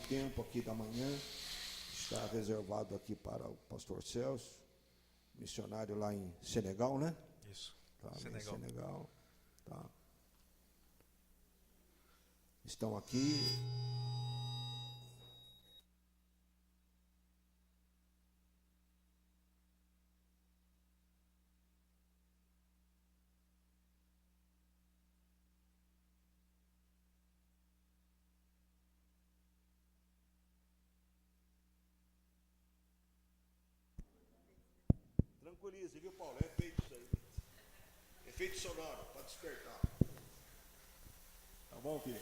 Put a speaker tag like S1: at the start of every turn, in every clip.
S1: tempo aqui da manhã está reservado aqui para o pastor Celso, missionário lá em Senegal, né?
S2: Isso,
S1: Tá,
S2: Senegal.
S1: em Senegal. Tá. Estão aqui. Tranquilize, viu, Paulo? É efeito isso aí. Efeito sonoro, para despertar. Tá bom, filho?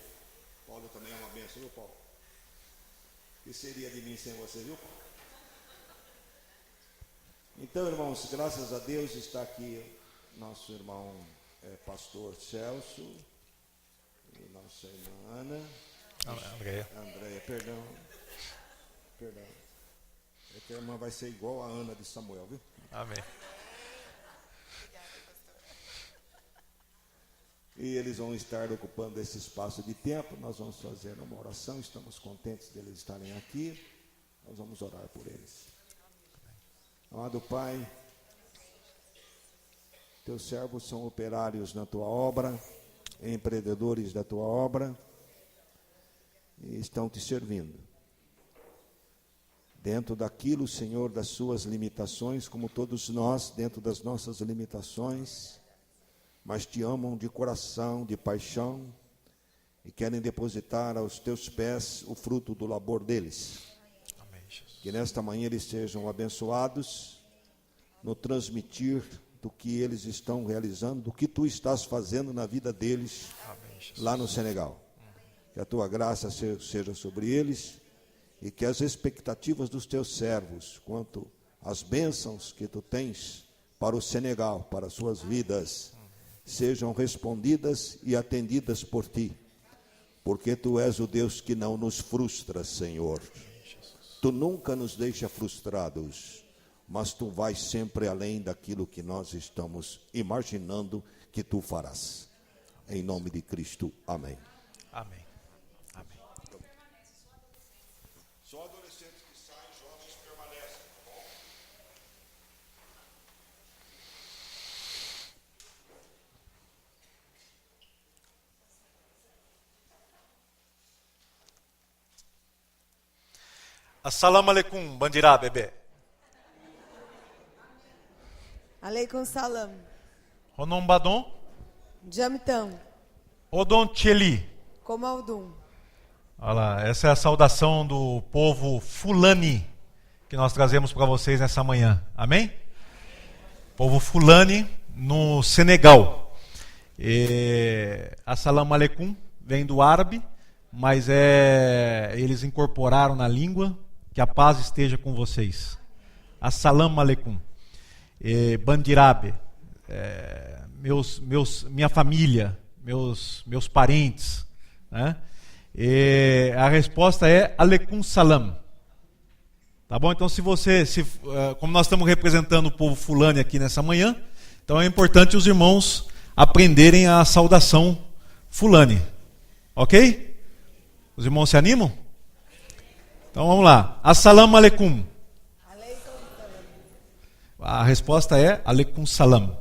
S1: Paulo também é uma benção, viu, Paulo? O que seria de mim sem você, viu, Paulo? Então, irmãos, graças a Deus está aqui nosso irmão pastor Celso e nossa irmã Ana. Andréia, perdão. É que a irmã vai ser igual a Ana de Samuel, viu?
S2: Amém.
S1: E eles vão estar ocupando esse espaço de tempo. Nós vamos fazer uma oração. Estamos contentes deles estarem aqui. Nós vamos orar por eles. Amado Pai, teus servos são operários na tua obra, empreendedores da tua obra, e estão te servindo. Dentro daquilo, Senhor, das suas limitações, como todos nós, dentro das nossas limitações, mas te amam de coração, de paixão, e querem depositar aos teus pés o fruto do labor deles.
S2: Amém, Jesus.
S1: Que nesta manhã eles sejam abençoados no transmitir do que eles estão realizando, do que tu estás fazendo na vida deles.
S2: Amém, Jesus.
S1: Lá no Senegal. Que a tua graça seja sobre eles e que as expectativas dos teus servos quanto às bênçãos que tu tens para o Senegal, para as suas vidas, sejam respondidas e atendidas por ti, porque tu és o Deus que não nos frustra, Senhor. Tu nunca nos deixa frustrados, mas tu vais sempre além daquilo que nós estamos imaginando que tu farás. Em nome de Cristo, amém.
S2: Amém. Amém.
S1: Só adolescentes que saem, jovens permanecem, tá bom?
S2: Assalamu alaikum, bandirá, bebê.
S3: Aleikum salam.
S2: Ronom badon,
S3: Jamtam.
S2: odon tcheli.
S3: Komaldum.
S2: Olha lá, essa é a saudação do povo Fulani que nós trazemos para vocês nessa manhã. Amém? Povo Fulani no Senegal. Assalamu alaikum vem do árabe, mas eles incorporaram na língua. Que a paz esteja com vocês. Assalamu alaikum. Bandirabe, minha família, meus parentes, né? A resposta é alaikum salam. Tá bom? Então, como nós estamos representando o povo fulani aqui nessa manhã, então é importante os irmãos aprenderem a saudação fulani. Ok? Os irmãos se animam? Então vamos lá. Assalamu alaikum. A resposta é alaikum salam,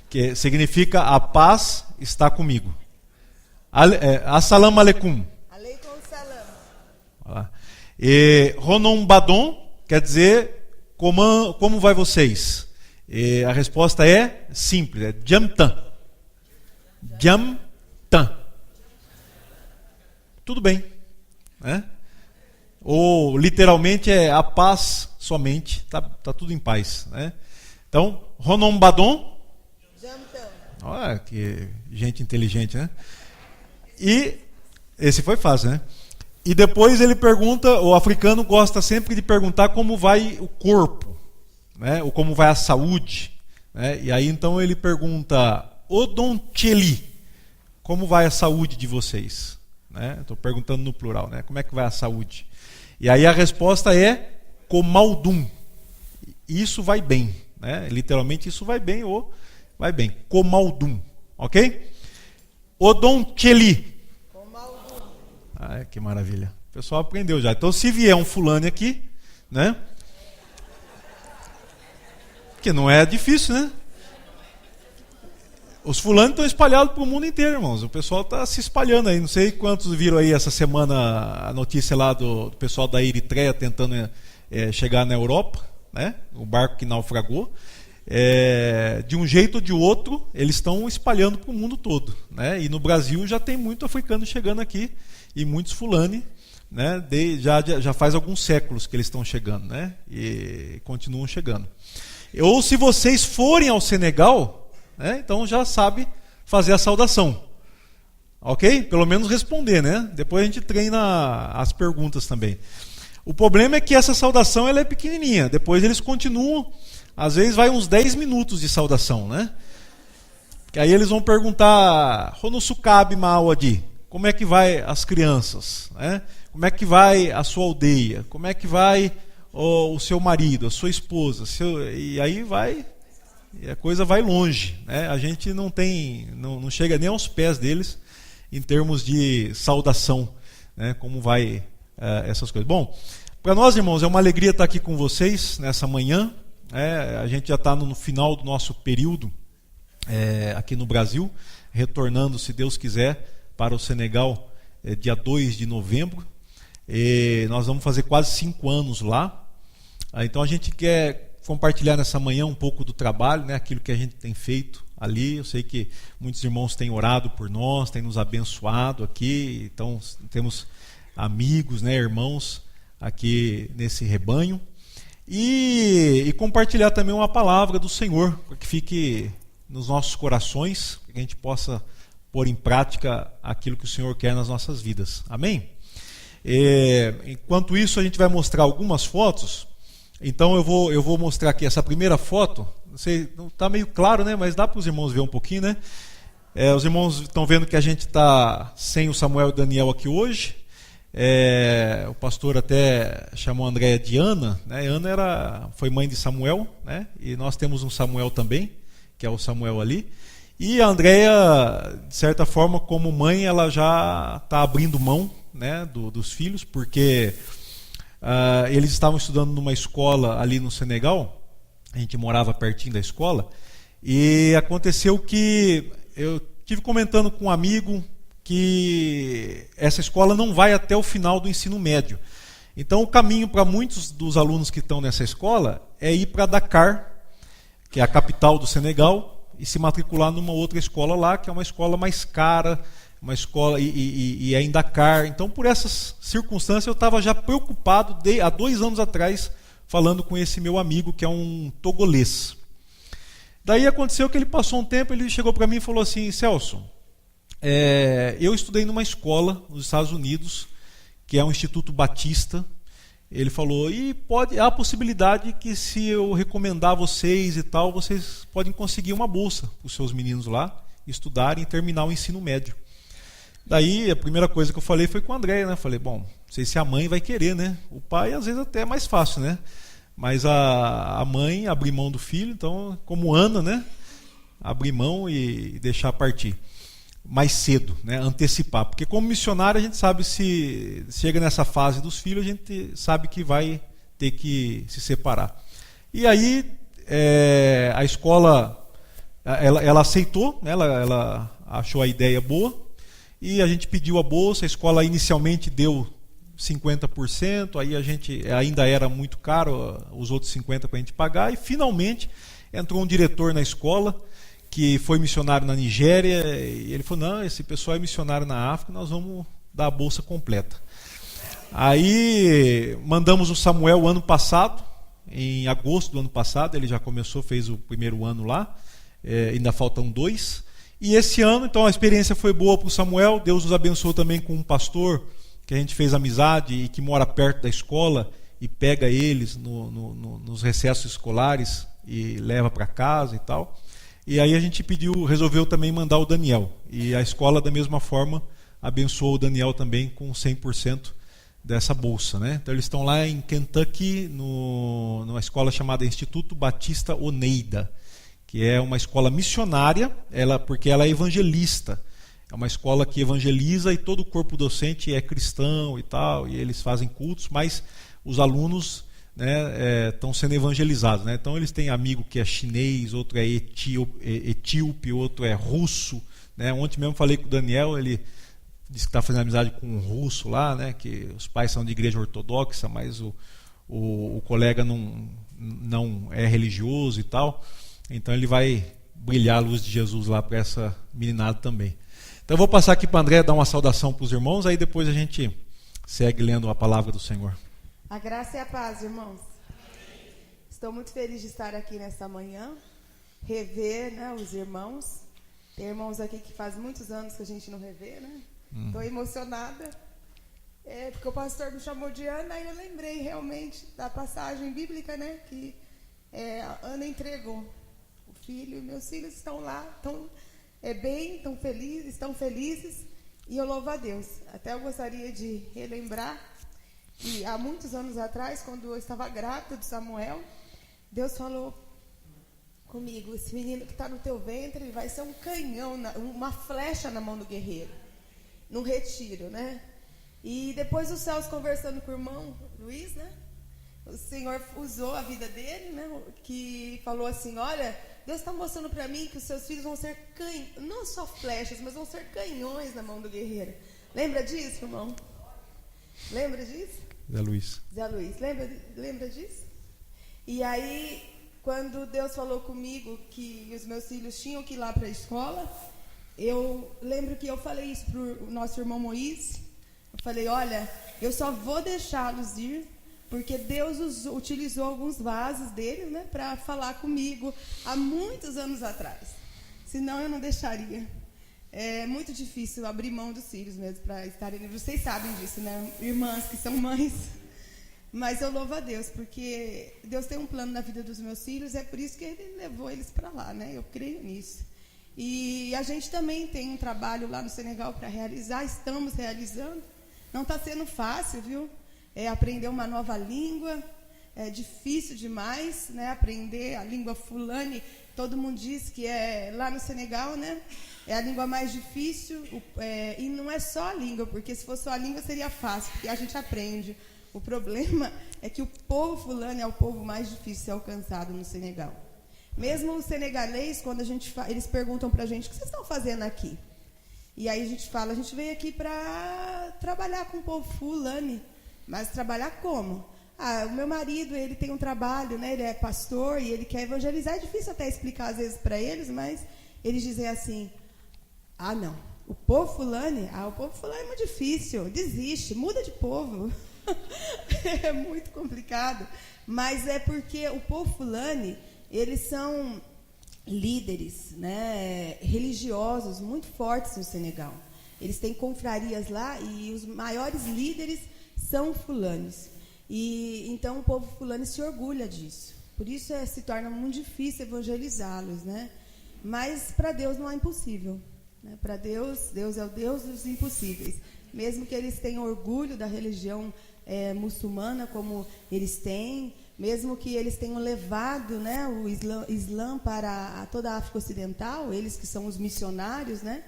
S2: que significa a paz está comigo. Assalamu alaikum.
S3: Aleikum salam.
S2: Ronom badon quer dizer como vai vocês? A resposta é simples, é jamtan. Jamtan. Tudo bem, né? Ou literalmente é a paz somente, tá tudo em paz, né? Então, Ronom badon.
S3: Jamtam.
S2: Olha que gente inteligente, né? E esse foi fácil, né? E depois ele pergunta, o africano gosta sempre de perguntar como vai o corpo, né? Ou como vai a saúde, né? E aí então ele pergunta, odoncheli, como vai a saúde de vocês? Né? Estou perguntando no plural, né? Como é que vai a saúde? E aí a resposta é komaldum. Isso vai bem, né? Literalmente isso vai bem ou vai bem. Komaldum, ok? Odoncheli.
S3: Komaldum.
S2: Ah, que maravilha. O pessoal aprendeu já. Então, se vier um fulano aqui, né? Que não é difícil, né? Os fulanos estão espalhados para o mundo inteiro, irmãos. O pessoal está se espalhando aí. Não sei quantos viram aí essa semana a notícia lá do pessoal da Eritreia tentando chegar na Europa, né? O barco que naufragou. De um jeito ou de outro, eles estão espalhando para o mundo todo, né? E no Brasil já tem muito africano chegando aqui e muitos fulani, né? Já faz alguns séculos que eles estão chegando, né? E continuam chegando. Ou se vocês forem ao Senegal, né? Então já sabe fazer a saudação, ok? Pelo menos responder, né? Depois a gente treina as perguntas também. O problema é que essa saudação ela é pequenininha. Depois eles continuam. Às vezes vai uns 10 minutos de saudação, né? Que aí eles vão perguntar, Honosukabe Maawadi, como é que vai as crianças? Né? Como é que vai a sua aldeia? Como é que vai o seu marido, a sua esposa? E aí vai, e a coisa vai longe, né? A gente não chega nem aos pés deles em termos de saudação, né? Como vai essas coisas. Bom, para nós, irmãos, é uma alegria estar aqui com vocês nessa manhã. A gente já está no final do nosso período aqui no Brasil, retornando, se Deus quiser, para o Senegal dia 2 de novembro. Nós vamos fazer quase 5 anos lá. Então a gente quer compartilhar nessa manhã um pouco do trabalho, né, aquilo que a gente tem feito ali. Eu sei que muitos irmãos têm orado por nós, têm nos abençoado aqui. Então temos amigos, né, irmãos aqui nesse rebanho. E compartilhar também uma palavra do Senhor, para que fique nos nossos corações, para que a gente possa pôr em prática aquilo que o Senhor quer nas nossas vidas. Amém? Enquanto isso, a gente vai mostrar algumas fotos. Então eu vou mostrar aqui essa primeira foto. Não sei, não está meio claro, né? Mas dá para os irmãos ver um pouquinho, né? Os irmãos estão vendo que a gente está sem o Samuel e o Daniel aqui hoje. O pastor até chamou a Andréia de Ana, né? Ana foi mãe de Samuel, né? E nós temos um Samuel também, que é o Samuel ali. E a Andréia, de certa forma, como mãe, ela já está abrindo mão, né, dos filhos, porque eles estavam estudando numa escola ali no Senegal. A gente morava pertinho da escola. E aconteceu que eu estive comentando com um amigo que essa escola não vai até o final do ensino médio. Então o caminho para muitos dos alunos que estão nessa escola é ir para Dakar, que é a capital do Senegal, e se matricular numa outra escola lá, que é uma escola mais cara, uma escola e é em Dakar. Então por essas circunstâncias eu estava já preocupado há 2 anos atrás, falando com esse meu amigo que é um togolês. Daí aconteceu que ele passou um tempo, ele chegou para mim e falou assim: Celso, eu estudei numa escola nos Estados Unidos, que é o Instituto Batista. Ele falou, há a possibilidade que se eu recomendar vocês e tal, vocês podem conseguir uma bolsa para os seus meninos lá, estudarem e terminar o ensino médio. Daí a primeira coisa que eu falei foi com a Andréia, né? Falei, bom, não sei se a mãe vai querer, né? O pai às vezes até é mais fácil, né? Mas a mãe abrir mão do filho, então, como Ana, né? Abrir mão e deixar partir mais cedo, né? Antecipar, porque como missionário a gente sabe, se chega nessa fase dos filhos, a gente sabe que vai ter que se separar. E aí a escola ela aceitou, né? ela achou a ideia boa e a gente pediu a bolsa. A escola inicialmente deu 50%, aí a gente ainda era muito caro, os outros 50% para a gente pagar, e finalmente entrou um diretor na escola que foi missionário na Nigéria, e ele falou, não, esse pessoal é missionário na África, nós vamos dar a bolsa completa. Aí mandamos o Samuel ano passado, em agosto do ano passado, ele já começou, fez o primeiro ano lá, ainda faltam 2. E esse ano, então, a experiência foi boa para o Samuel. Deus nos abençoou também com um pastor que a gente fez amizade e que mora perto da escola e pega eles nos recessos escolares e leva para casa e tal. E aí a gente resolveu também mandar o Daniel. E a escola, da mesma forma, abençoou o Daniel também com 100% dessa bolsa, né? Então eles estão lá em Kentucky, numa escola chamada Instituto Batista Oneida, que é uma escola missionária, porque ela é evangelista. É uma escola que evangeliza e todo o corpo docente é cristão e tal, e eles fazem cultos, mas os alunos, né, estão sendo evangelizados, né? Então eles têm amigo que é chinês, outro é etíope, outro é russo, né? Ontem mesmo falei com o Daniel, ele disse que está fazendo amizade com um russo lá, né? Que os pais são de igreja ortodoxa, mas o colega não é religioso e tal. Então ele vai brilhar a luz de Jesus lá para essa meninada também. Então eu vou passar aqui para o André dar uma saudação para os irmãos, aí depois a gente segue lendo a palavra do Senhor.
S3: A graça e a paz, irmãos. Estou muito feliz de estar aqui nesta manhã, rever, né, os irmãos. Tem irmãos aqui que faz muitos anos que a gente não revê, né? Estou emocionada, porque o pastor me chamou de Ana e eu lembrei realmente da passagem bíblica, né? Que Ana entregou o filho e meus filhos estão lá, estão felizes e eu louvo a Deus. Até eu gostaria de relembrar que há muitos anos atrás, quando eu estava grávida de Samuel, Deus falou comigo: esse menino que está no teu ventre, ele vai ser um canhão, uma flecha na mão do guerreiro, no retiro, né? E depois os céus, conversando com o irmão Luiz, né? O Senhor usou a vida dele, né? Que falou assim: olha, Deus está mostrando para mim que os seus filhos vão ser não só flechas, mas vão ser canhões na mão do guerreiro. Lembra disso, irmão? Lembra disso?
S2: Zé Luiz.
S3: Zé Luiz, lembra disso? E aí, quando Deus falou comigo que os meus filhos tinham que ir lá para a escola, eu lembro que eu falei isso para o nosso irmão Moisés. Eu falei: olha, eu só vou deixá-los ir porque Deus utilizou alguns vasos deles, né, para falar comigo há muitos anos atrás. Senão eu não deixaria. É muito difícil abrir mão dos filhos mesmo para estarem livres. Vocês sabem disso, né? Irmãs que são mães. Mas eu louvo a Deus, porque Deus tem um plano na vida dos meus filhos, é por isso que Ele levou eles para lá, né? Eu creio nisso. E a gente também tem um trabalho lá no Senegal para realizar, estamos realizando. Não está sendo fácil, viu? Aprender uma nova língua, é difícil demais, né? Aprender a língua fulani, todo mundo diz que lá no Senegal, né? É a língua mais difícil, e não é só a língua, porque se fosse só a língua seria fácil, porque a gente aprende. O problema é que o povo fulani é o povo mais difícil de ser alcançado no Senegal. Mesmo os senegalês, quando eles perguntam para a gente: o que vocês estão fazendo aqui? E aí a gente fala: a gente veio aqui para trabalhar com o povo fulani. Mas trabalhar como? O meu marido, ele tem um trabalho, né? Ele é pastor e ele quer evangelizar. É difícil até explicar às vezes para eles, mas eles dizem assim: não, o povo fulani é muito difícil, desiste, muda de povo. É muito complicado. Mas é porque o povo fulani, eles são líderes, né, religiosos muito fortes no Senegal. Eles têm confrarias lá e os maiores líderes são fulanos. E então o povo fulani se orgulha disso. Por isso se torna muito difícil evangelizá-los, né? Mas para Deus não é impossível, né? Para Deus é o Deus dos impossíveis. Mesmo que eles tenham orgulho da religião muçulmana como eles têm, mesmo que eles tenham levado, né, o Islã para toda a África Ocidental, eles que são os missionários, né,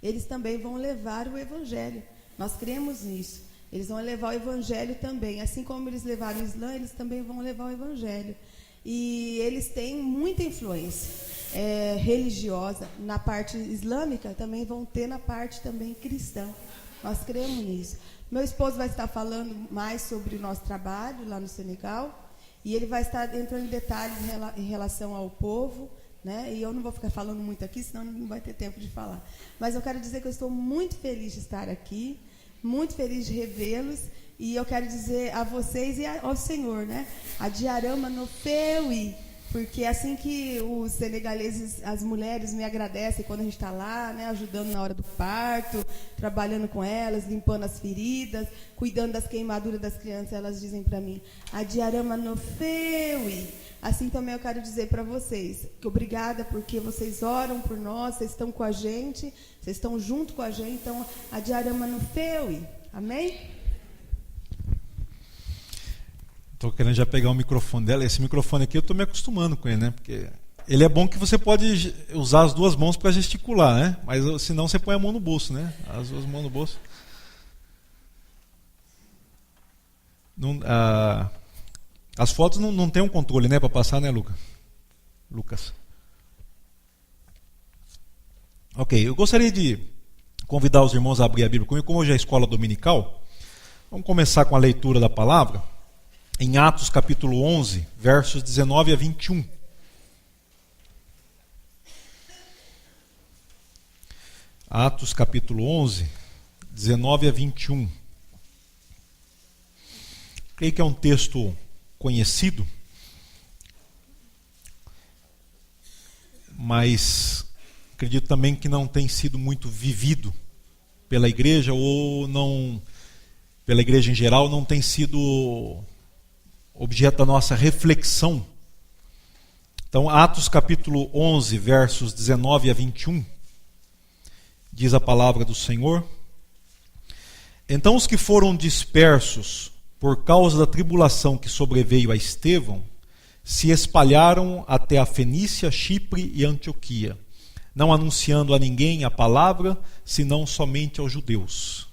S3: eles também vão levar o Evangelho. Nós cremos nisso. Eles vão levar o Evangelho também. Assim como eles levaram o Islã, eles também vão levar o Evangelho. E eles têm muita influência religiosa. Na parte islâmica, também vão ter na parte também cristã. Nós cremos nisso. Meu esposo vai estar falando mais sobre o nosso trabalho lá no Senegal. E ele vai estar entrando em detalhes em relação ao povo, né? E eu não vou ficar falando muito aqui, senão não vai ter tempo de falar. Mas eu quero dizer que eu estou muito feliz de estar aqui, muito feliz de revê-los. E eu quero dizer a vocês e ao Senhor, né? A Diarama no Feui, porque assim que os senegaleses, as mulheres me agradecem quando a gente está lá, né? Ajudando na hora do parto, trabalhando com elas, limpando as feridas, cuidando das queimaduras das crianças, elas dizem para mim: a Diarama no Feui. Assim também eu quero dizer para vocês que obrigada porque vocês oram por nós, vocês estão com a gente, vocês estão junto com a gente. Então, a Diarama no Feui. Amém?
S2: Estou querendo já pegar o microfone dela. Esse microfone aqui eu estou me acostumando com ele, né? Porque Ele é bom que você pode usar as duas mãos para gesticular, né? Mas senão você põe a mão no bolso, né? As duas mãos no bolso. As fotos não tem um controle, né, para passar, né, Lucas? Ok, eu gostaria de convidar os irmãos a abrir a Bíblia comigo. Como hoje é a escola dominical, vamos começar com a leitura da palavra em Atos capítulo 11, versos 19 a 21. Atos capítulo 11, 19 a 21. Creio que é um texto conhecido, mas acredito também que não tem sido muito vivido pela igreja, ou não, pela igreja em geral, não tem sido objeto da nossa reflexão. Então, Atos capítulo 11, versos 19 a 21, diz a palavra do Senhor: Então os que foram dispersos por causa da tribulação que sobreveio a Estevão, se espalharam até a Fenícia, Chipre e Antioquia, não anunciando a ninguém a palavra, senão somente aos judeus.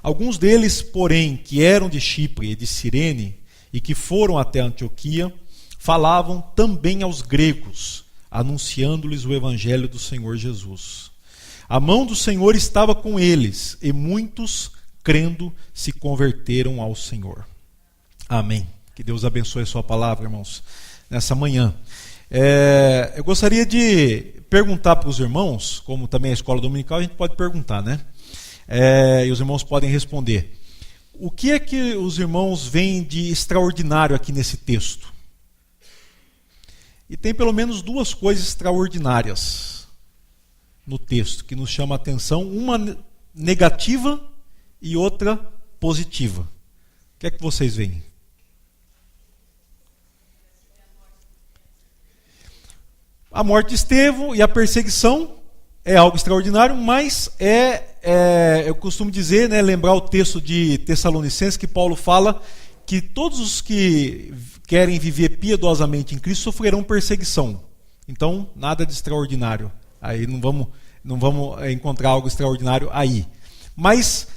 S2: Alguns deles, porém, que eram de Chipre e de Cirene, e que foram até Antioquia, falavam também aos gregos, anunciando-lhes o evangelho do Senhor Jesus. A mão do Senhor estava com eles, e muitos, crendo, se converteram ao Senhor. Amém. Que Deus abençoe a sua palavra, irmãos, nessa manhã. Eu gostaria de perguntar para os irmãos, como também é a escola dominical, a gente pode perguntar, né? E os irmãos podem responder. O que é que os irmãos veem de extraordinário aqui nesse texto? E tem pelo menos duas coisas extraordinárias no texto que nos chama a atenção, uma negativa e outra positiva. O que é que vocês veem? A morte de Estevão e a perseguição é algo extraordinário, mas eu costumo dizer, né, lembrar o texto de Tessalonicenses, que Paulo fala que todos os que querem viver piedosamente em Cristo sofrerão perseguição. Então, nada de extraordinário. Aí não vamos encontrar algo extraordinário aí. Mas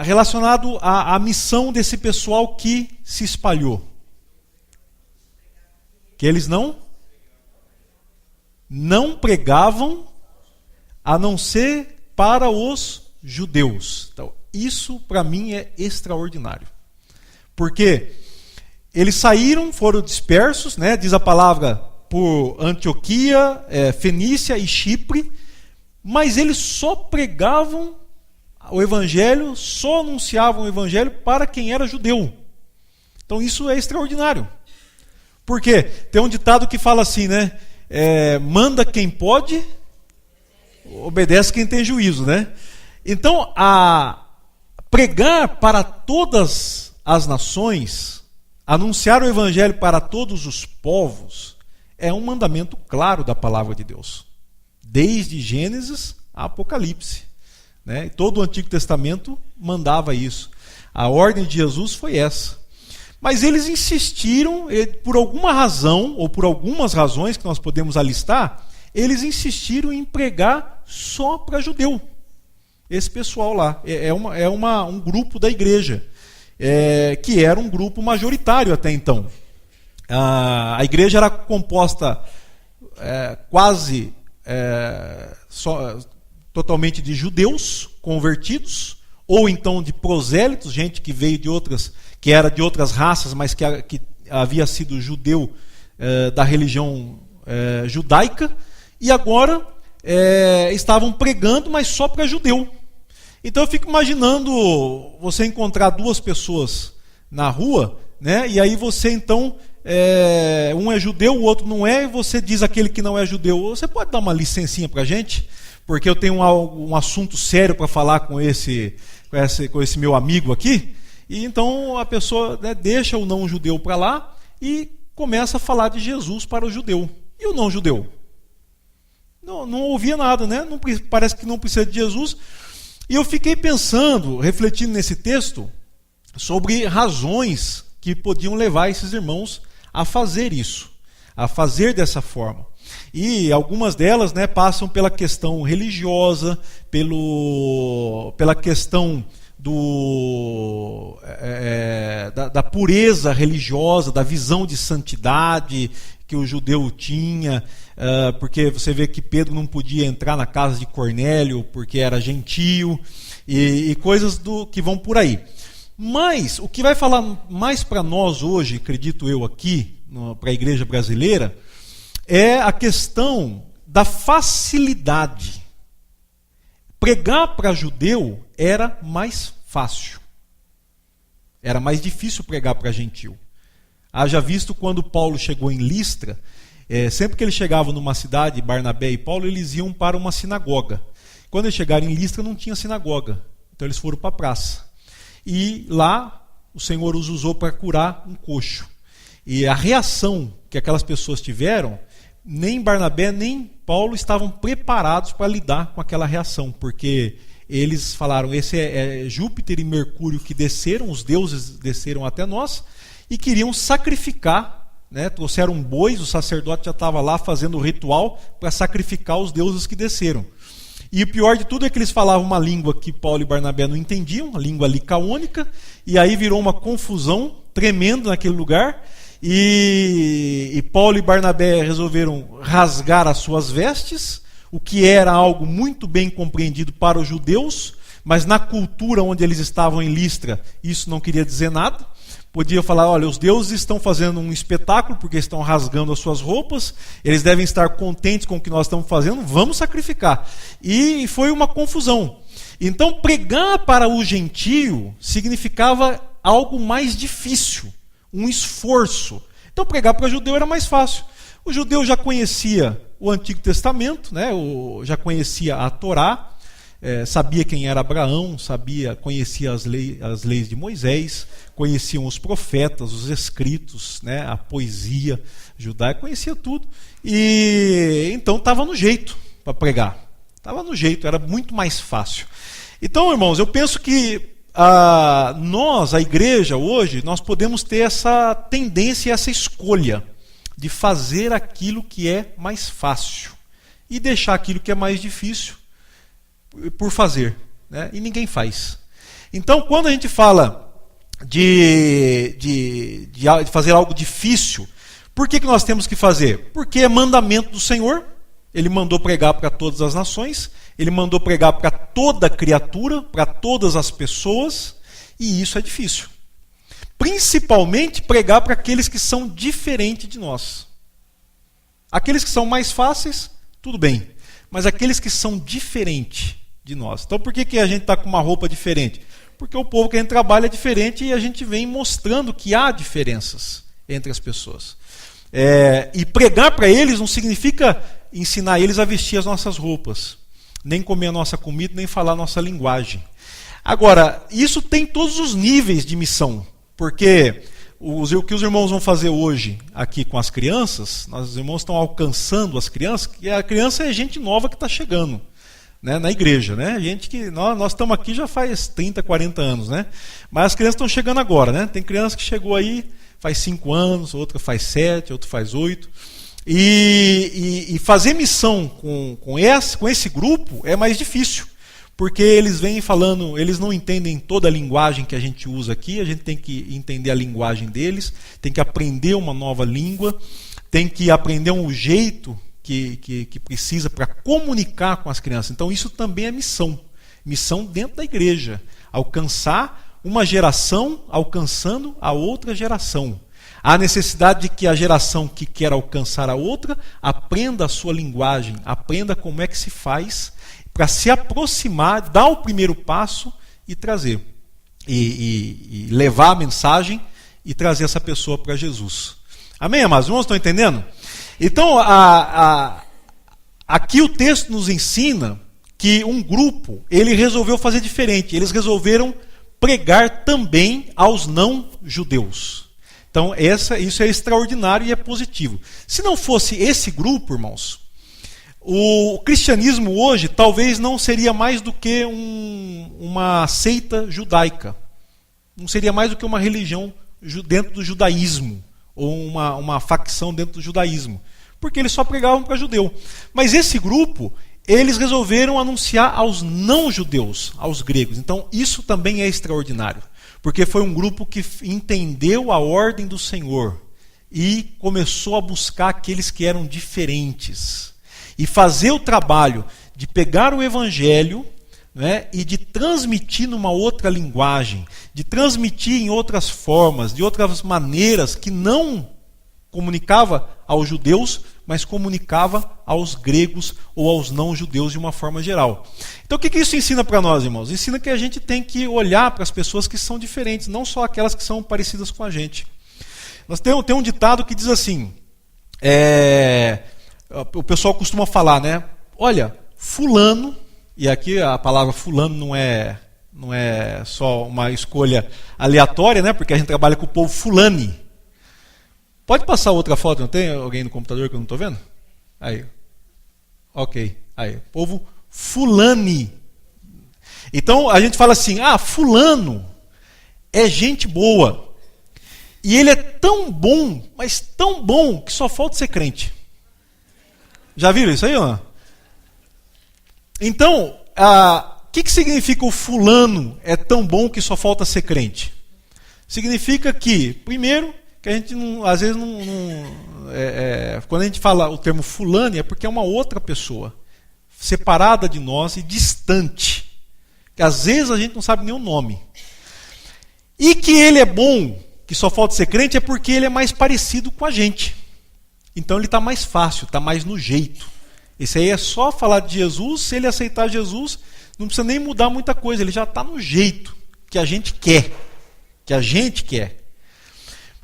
S2: relacionado à missão desse pessoal que se espalhou. Que eles não pregavam a não ser para os judeus. Então, isso para mim é extraordinário. Porque eles saíram, foram dispersos, né, diz a palavra, por Antioquia, Fenícia e Chipre, mas eles só pregavam o evangelho, só anunciavam o evangelho para quem era judeu. Então isso é extraordinário. Por quê? Tem um ditado que fala assim, né? Manda quem pode, obedece quem tem juízo, né? Então, pregar para todas as nações, anunciar o evangelho para todos os povos, é um mandamento claro da palavra de Deus. Desde Gênesis a Apocalipse. Né? Todo o Antigo Testamento mandava isso. A ordem de Jesus foi essa. Mas eles insistiram, por alguma razão, ou por algumas razões que nós podemos alistar, eles insistiram em pregar só para judeu. Esse pessoal lá. Um grupo da igreja, que era um grupo majoritário até então. A igreja era composta quase totalmente de judeus convertidos, ou então de prosélitos, gente que veio de outras, que era de outras raças, mas que havia sido judeu da religião judaica, e agora estavam pregando, mas só para judeu. Então eu fico imaginando você encontrar duas pessoas na rua, né, e aí você então, um é judeu, o outro não é, e você diz aquele que não é judeu: você pode dar uma licencinha para a gente? Porque eu tenho um assunto sério para falar com esse meu amigo aqui. E então a pessoa, né, deixa o não judeu para lá e começa a falar de Jesus para o judeu. E o não judeu? Não ouvia nada, né? Parece que não precisa de Jesus. E eu fiquei pensando, refletindo nesse texto, sobre razões que podiam levar esses irmãos a fazer isso. a fazer dessa forma. E algumas delas, né, passam pela questão religiosa, pela questão da pureza religiosa, da visão de santidade que o judeu tinha, porque você vê que Pedro não podia entrar na casa de Cornélio porque era gentio, e coisas que vão por aí. Mas o que vai falar mais para nós hoje, acredito eu aqui, para a igreja brasileira, é a questão da facilidade. Pregar para judeu era mais fácil. Era mais difícil pregar para gentil. Haja visto quando Paulo chegou em Listra, sempre que ele chegava numa cidade, Barnabé e Paulo, eles iam para uma sinagoga. Quando eles chegaram em Listra, não tinha sinagoga. Então eles foram para a praça. E lá o Senhor os usou para curar um coxo. E a reação que aquelas pessoas tiveram, nem Barnabé nem Paulo estavam preparados para lidar com aquela reação, porque eles falaram, esse é Júpiter e Mercúrio que desceram, os deuses desceram até nós, e queriam sacrificar, né? Trouxeram bois, o sacerdote já estava lá fazendo o ritual para sacrificar os deuses que desceram. E o pior de tudo é que eles falavam uma língua que Paulo e Barnabé não entendiam, a língua licaônica, e aí virou uma confusão tremenda naquele lugar, e Paulo e Barnabé resolveram rasgar as suas vestes, o que era algo muito bem compreendido para os judeus, mas na cultura onde eles estavam em Listra, isso não queria dizer nada. Podia falar, olha, os deuses estão fazendo um espetáculo porque estão rasgando as suas roupas, eles devem estar contentes com o que nós estamos fazendo, vamos sacrificar. E foi uma confusão. Então, pregar para o gentio significava algo mais difícil, um esforço. Então, pregar para o judeu era mais fácil. O judeu já conhecia o Antigo Testamento, né? Já conhecia a Torá, sabia quem era Abraão, conhecia as leis de Moisés, conheciam os profetas, os escritos, né? A poesia judaica, conhecia tudo. E então estava no jeito para pregar. Estava no jeito, era muito mais fácil. Então, irmãos, eu penso que nós, a igreja hoje, nós podemos ter essa tendência, essa escolha de fazer aquilo que é mais fácil e deixar aquilo que é mais difícil por fazer, né? E ninguém faz. Então, quando a gente fala de fazer algo difícil, por que nós temos que fazer? Porque é mandamento do Senhor. Ele mandou pregar para todas as nações, ele mandou pregar para toda criatura, para todas as pessoas, e isso é difícil. Principalmente pregar para aqueles que são diferentes de nós. Aqueles que são mais fáceis, tudo bem, mas aqueles que são diferentes de nós. Então por que a gente está com uma roupa diferente? Porque o povo que a gente trabalha é diferente e a gente vem mostrando que há diferenças entre as pessoas. E pregar para eles não significa ensinar eles a vestir as nossas roupas, nem comer a nossa comida, nem falar a nossa linguagem. Agora, isso tem todos os níveis de missão, porque o que os irmãos vão fazer hoje aqui com as crianças, os irmãos estão alcançando as crianças, e a criança é gente nova que está chegando, né, na igreja, né? Gente que nós estamos aqui já faz 30, 40 anos, né? Mas as crianças estão chegando agora, né? Tem criança que chegou aí faz 5 anos, outra faz 7, outra faz 8. E fazer missão com esse grupo é mais difícil, porque eles vêm falando, eles não entendem toda a linguagem que a gente usa aqui, a gente tem que entender a linguagem deles, tem que aprender uma nova língua, tem que aprender um jeito que precisa para comunicar com as crianças. Então isso também é missão dentro da igreja, alcançar uma geração alcançando a outra geração. Há necessidade de que a geração que quer alcançar a outra aprenda a sua linguagem, aprenda como é que se faz para se aproximar, dar o primeiro passo e trazer. E levar a mensagem e trazer essa pessoa para Jesus. Amém, amados? Os irmãos estão entendendo? Então, aqui o texto nos ensina que um grupo, ele resolveu fazer diferente. Eles resolveram pregar também aos não-judeus. Então, isso é extraordinário e é positivo. Se não fosse esse grupo, irmãos, o cristianismo hoje talvez não seria mais do que uma seita judaica. Não seria mais do que uma religião dentro do judaísmo, ou uma facção dentro do judaísmo, porque eles só pregavam para judeu. Mas esse grupo, eles resolveram anunciar aos não-judeus, aos gregos. Então isso também é extraordinário, porque foi um grupo que entendeu a ordem do Senhor e começou a buscar aqueles que eram diferentes e fazer o trabalho de pegar o evangelho, né, e de transmitir numa outra linguagem, de transmitir em outras formas, de outras maneiras que não comunicava aos judeus, mas comunicava aos gregos ou aos não-judeus de uma forma geral. Então o que isso ensina para nós, irmãos? Ensina que a gente tem que olhar para as pessoas que são diferentes, não só aquelas que são parecidas com a gente. Nós temos um ditado que diz assim, o pessoal costuma falar, né? Olha, fulano, e aqui a palavra fulano não é só uma escolha aleatória, né? Porque a gente trabalha com o povo fulani. Pode passar outra foto, não tem alguém no computador que eu não estou vendo? Aí. Ok. Aí. Povo fulani. Então a gente fala assim, fulano é gente boa. E ele é tão bom, mas tão bom, que só falta ser crente. Já viram isso aí, ó? Então, o que significa o fulano é tão bom que só falta ser crente? Significa que, primeiro, que a gente às vezes quando a gente fala o termo fulano, é porque é uma outra pessoa, separada de nós e distante, que às vezes a gente não sabe nem o nome. E que ele é bom, que só falta ser crente, é porque ele é mais parecido com a gente. Então ele está mais fácil, está mais no jeito. Esse aí é só falar de Jesus, se ele aceitar Jesus, não precisa nem mudar muita coisa, ele já está no jeito que a gente quer.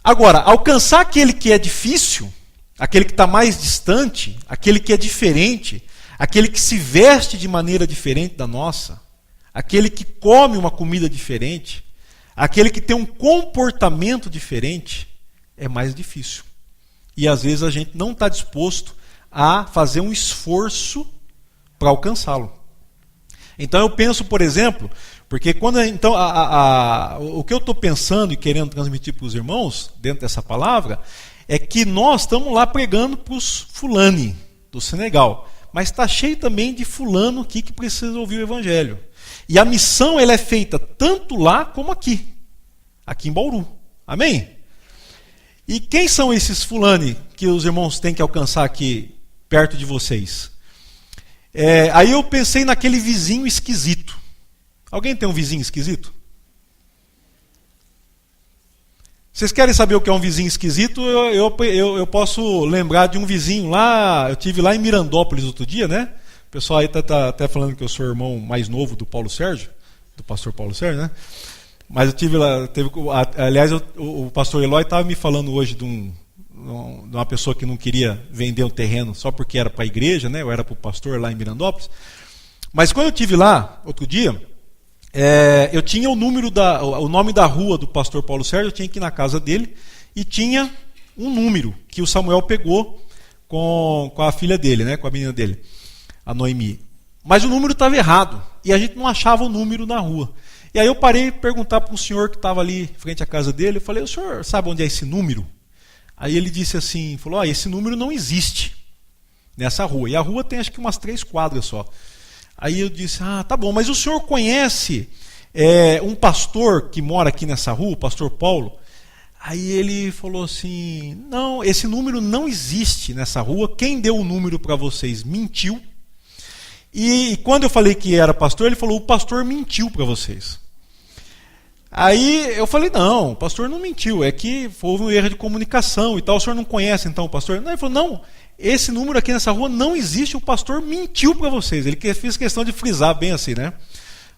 S2: Agora, alcançar aquele que é difícil, aquele que está mais distante, aquele que é diferente, aquele que se veste de maneira diferente da nossa, aquele que come uma comida diferente, aquele que tem um comportamento diferente, é mais difícil. E às vezes a gente não está disposto a fazer um esforço para alcançá-lo. Então eu penso, por exemplo, porque quando o que eu estou pensando e querendo transmitir para os irmãos, dentro dessa palavra, é que nós estamos lá pregando para os fulani do Senegal, mas está cheio também de fulano aqui que precisa ouvir o evangelho. E a missão ela é feita tanto lá como aqui em Bauru. Amém? E quem são esses fulani que os irmãos têm que alcançar aqui perto de vocês? Aí eu pensei naquele vizinho esquisito. Alguém tem um vizinho esquisito? Vocês querem saber o que é um vizinho esquisito? Eu posso lembrar de um vizinho lá, eu tive lá em Mirandópolis outro dia, né? O pessoal aí tá até falando que eu sou o irmão mais novo do Paulo Sérgio, do pastor Paulo Sérgio, né? Mas eu tive lá, aliás, o pastor Eloy estava me falando hoje de uma pessoa que não queria vender um terreno só porque era para a igreja, né? Ou era para o pastor lá em Mirandópolis. Mas quando eu estive lá, outro dia, eu tinha o nome da rua do pastor Paulo Sérgio, eu tinha que ir na casa dele, e tinha um número que o Samuel pegou com a filha dele, né? Com a menina dele, a Noemi. Mas o número estava errado, e a gente não achava o número na rua. E aí eu parei de perguntar para um senhor que estava ali frente à casa dele, eu falei, o senhor sabe onde é esse número? Aí ele disse assim, falou, esse número não existe nessa rua. E a rua tem acho que umas 3 quadras só. Aí eu disse, tá bom, mas o senhor conhece um pastor que mora aqui nessa rua, o pastor Paulo? Aí ele falou assim, não, esse número não existe nessa rua, quem deu o número para vocês mentiu. E quando eu falei que era pastor, ele falou, o pastor mentiu para vocês. Aí eu falei, não, o pastor não mentiu, é que houve um erro de comunicação e tal, o senhor não conhece então o pastor? Não, ele falou, não, esse número aqui nessa rua não existe, o pastor mentiu para vocês. Ele fez questão de frisar bem assim, né? Eu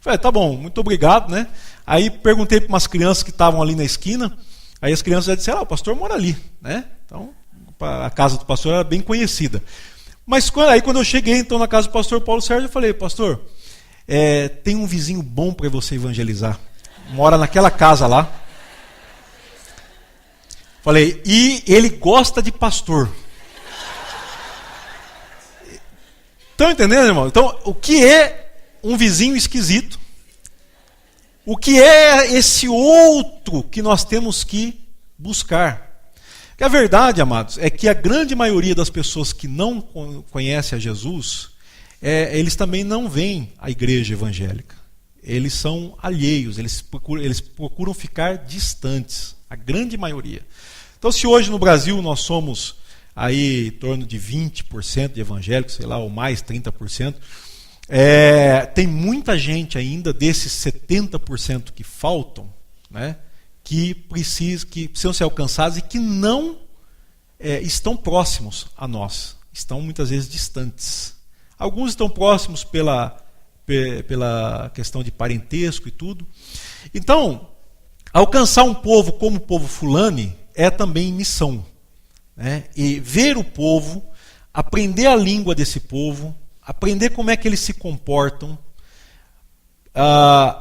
S2: falei, tá bom, muito obrigado, né? Aí perguntei para umas crianças que estavam ali na esquina, aí as crianças já disseram, o pastor mora ali, né? Então, a casa do pastor era bem conhecida. Mas aí quando eu cheguei então na casa do pastor Paulo Sérgio, eu falei, pastor, tem um vizinho bom para você evangelizar. Mora naquela casa lá. Falei, e ele gosta de pastor. Estão entendendo, irmão? Então, o que é um vizinho esquisito? O que é esse outro que nós temos que buscar? A verdade, amados, é que a grande maioria das pessoas que não conhecem a Jesus, eles também não vêm à igreja evangélica. Eles são alheios, eles procuram ficar distantes, a grande maioria. Então, se hoje no Brasil nós somos aí em torno de 20% de evangélicos, sei lá, ou mais, 30%, tem muita gente ainda desses 70% que faltam, né, que precisam ser alcançados e que não estão próximos a nós, estão muitas vezes distantes. Alguns estão próximos pela questão de parentesco e tudo. Então, alcançar um povo como o povo fulani é também missão, né? E ver o povo, aprender a língua desse povo, aprender como é que eles se comportam,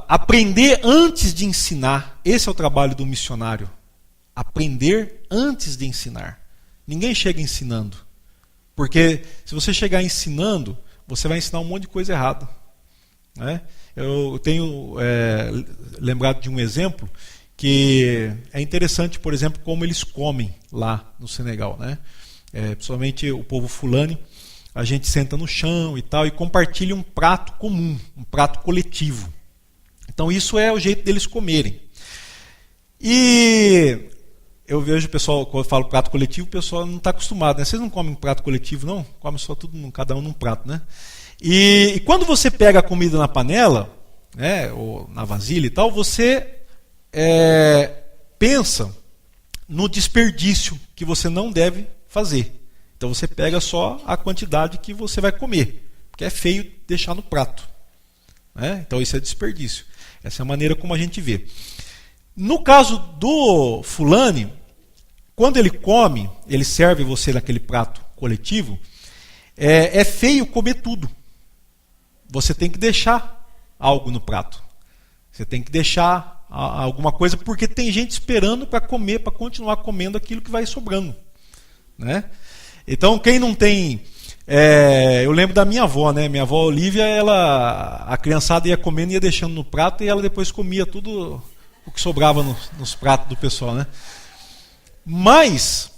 S2: aprender antes de ensinar. Esse é o trabalho do missionário. Aprender antes de ensinar. Ninguém chega ensinando. Porque se você chegar ensinando, você vai ensinar um monte de coisa errada, né? Eu tenho lembrado de um exemplo que é interessante, por exemplo, como eles comem lá no Senegal, né? Principalmente o povo fulani, a gente senta no chão e tal e compartilha um prato comum, um prato coletivo. Então isso é o jeito deles comerem. E eu vejo o pessoal, quando eu falo prato coletivo, o pessoal não está acostumado, né? Vocês não comem prato coletivo, não? Comem só tudo, cada um num prato, né? E quando você pega a comida na panela, né, ou na vasilha e tal, você pensa no desperdício que você não deve fazer. Então você pega só a quantidade que você vai comer, porque é feio deixar no prato, né? Então isso é desperdício. Essa é a maneira como a gente vê. No caso do fulani, quando ele come, ele serve você naquele prato coletivo, é feio comer tudo. Você tem que deixar algo no prato. Você tem que deixar alguma coisa, porque tem gente esperando para comer, para continuar comendo aquilo que vai sobrando, né? Então, quem não tem... eu lembro da minha avó, né? Minha avó Olívia, a criançada ia comendo e ia deixando no prato, e ela depois comia tudo o que sobrava nos pratos do pessoal, né? Mas,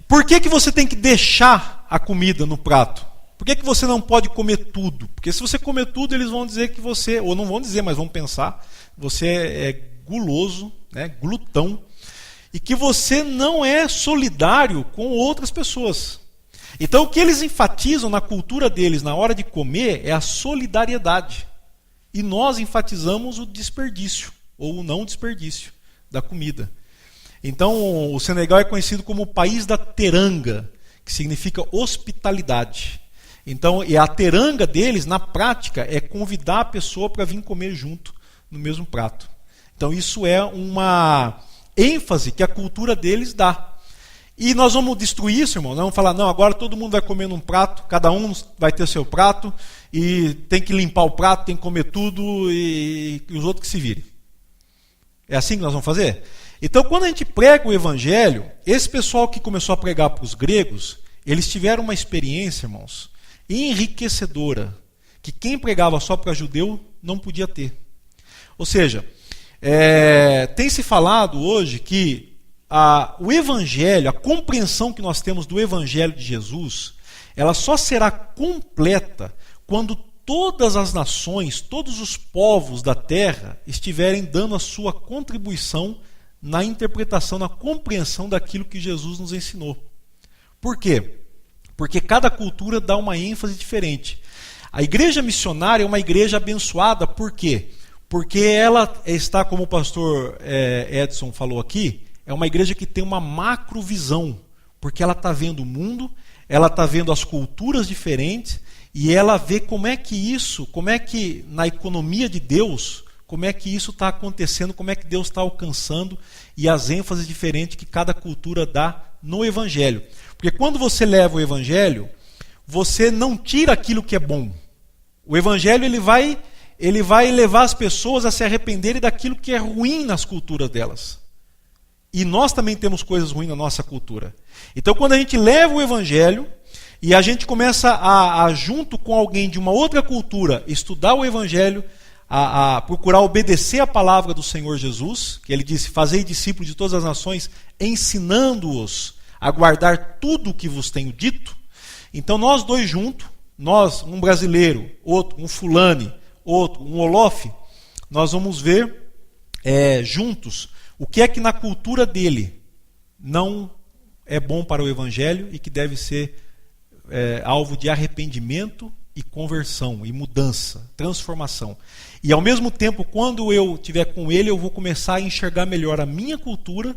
S2: por que você tem que deixar a comida no prato? Por que você não pode comer tudo? Porque se você comer tudo, eles vão dizer que você, ou não vão dizer, mas vão pensar, você é guloso, né, glutão, e que você não é solidário com outras pessoas. Então o que eles enfatizam na cultura deles na hora de comer é a solidariedade. E nós enfatizamos o desperdício, ou o não desperdício da comida. Então o Senegal é conhecido como o país da teranga, que significa hospitalidade. Então, e a teranga deles, na prática, é convidar a pessoa para vir comer junto no mesmo prato. Então isso é uma ênfase que a cultura deles dá. E nós vamos destruir isso, irmão. Nós vamos falar, não, agora todo mundo vai comer num prato, cada um vai ter seu prato, e tem que limpar o prato, tem que comer tudo, e os outros que se virem. É assim que nós vamos fazer? Então, quando a gente prega o evangelho, esse pessoal que começou a pregar para os gregos, eles tiveram uma experiência, irmãos, enriquecedora, que quem pregava só para judeu não podia ter. Ou seja, tem se falado hoje que o evangelho, a compreensão que nós temos do evangelho de Jesus, ela só será completa quando todas as nações, todos os povos da terra estiverem dando a sua contribuição na interpretação, na compreensão daquilo que Jesus nos ensinou. Por quê? Porque cada cultura dá uma ênfase diferente. A igreja missionária é uma igreja abençoada, por quê? Porque ela está, como o pastor Edson falou aqui, é uma igreja que tem uma macrovisão, porque ela está vendo o mundo, ela está vendo as culturas diferentes, e ela vê como é que na economia de Deus, como é que isso está acontecendo, como é que Deus está alcançando, e as ênfases diferentes que cada cultura dá no evangelho. Porque quando você leva o evangelho, você não tira aquilo que é bom. O evangelho ele vai levar as pessoas a se arrependerem daquilo que é ruim nas culturas delas. E nós também temos coisas ruins na nossa cultura. Então quando a gente leva o evangelho e a gente começa a junto com alguém de uma outra cultura, estudar o evangelho, a procurar obedecer a palavra do Senhor Jesus, que ele disse: fazei discípulos de todas as nações, ensinando-os a guardar tudo o que vos tenho dito. Então nós dois juntos, nós, um brasileiro, outro, um fulane, outro, um Olof, nós vamos ver juntos o que é que na cultura dele não é bom para o Evangelho e que deve ser alvo de arrependimento e conversão, e mudança, transformação. E ao mesmo tempo, quando eu estiver com ele, eu vou começar a enxergar melhor a minha cultura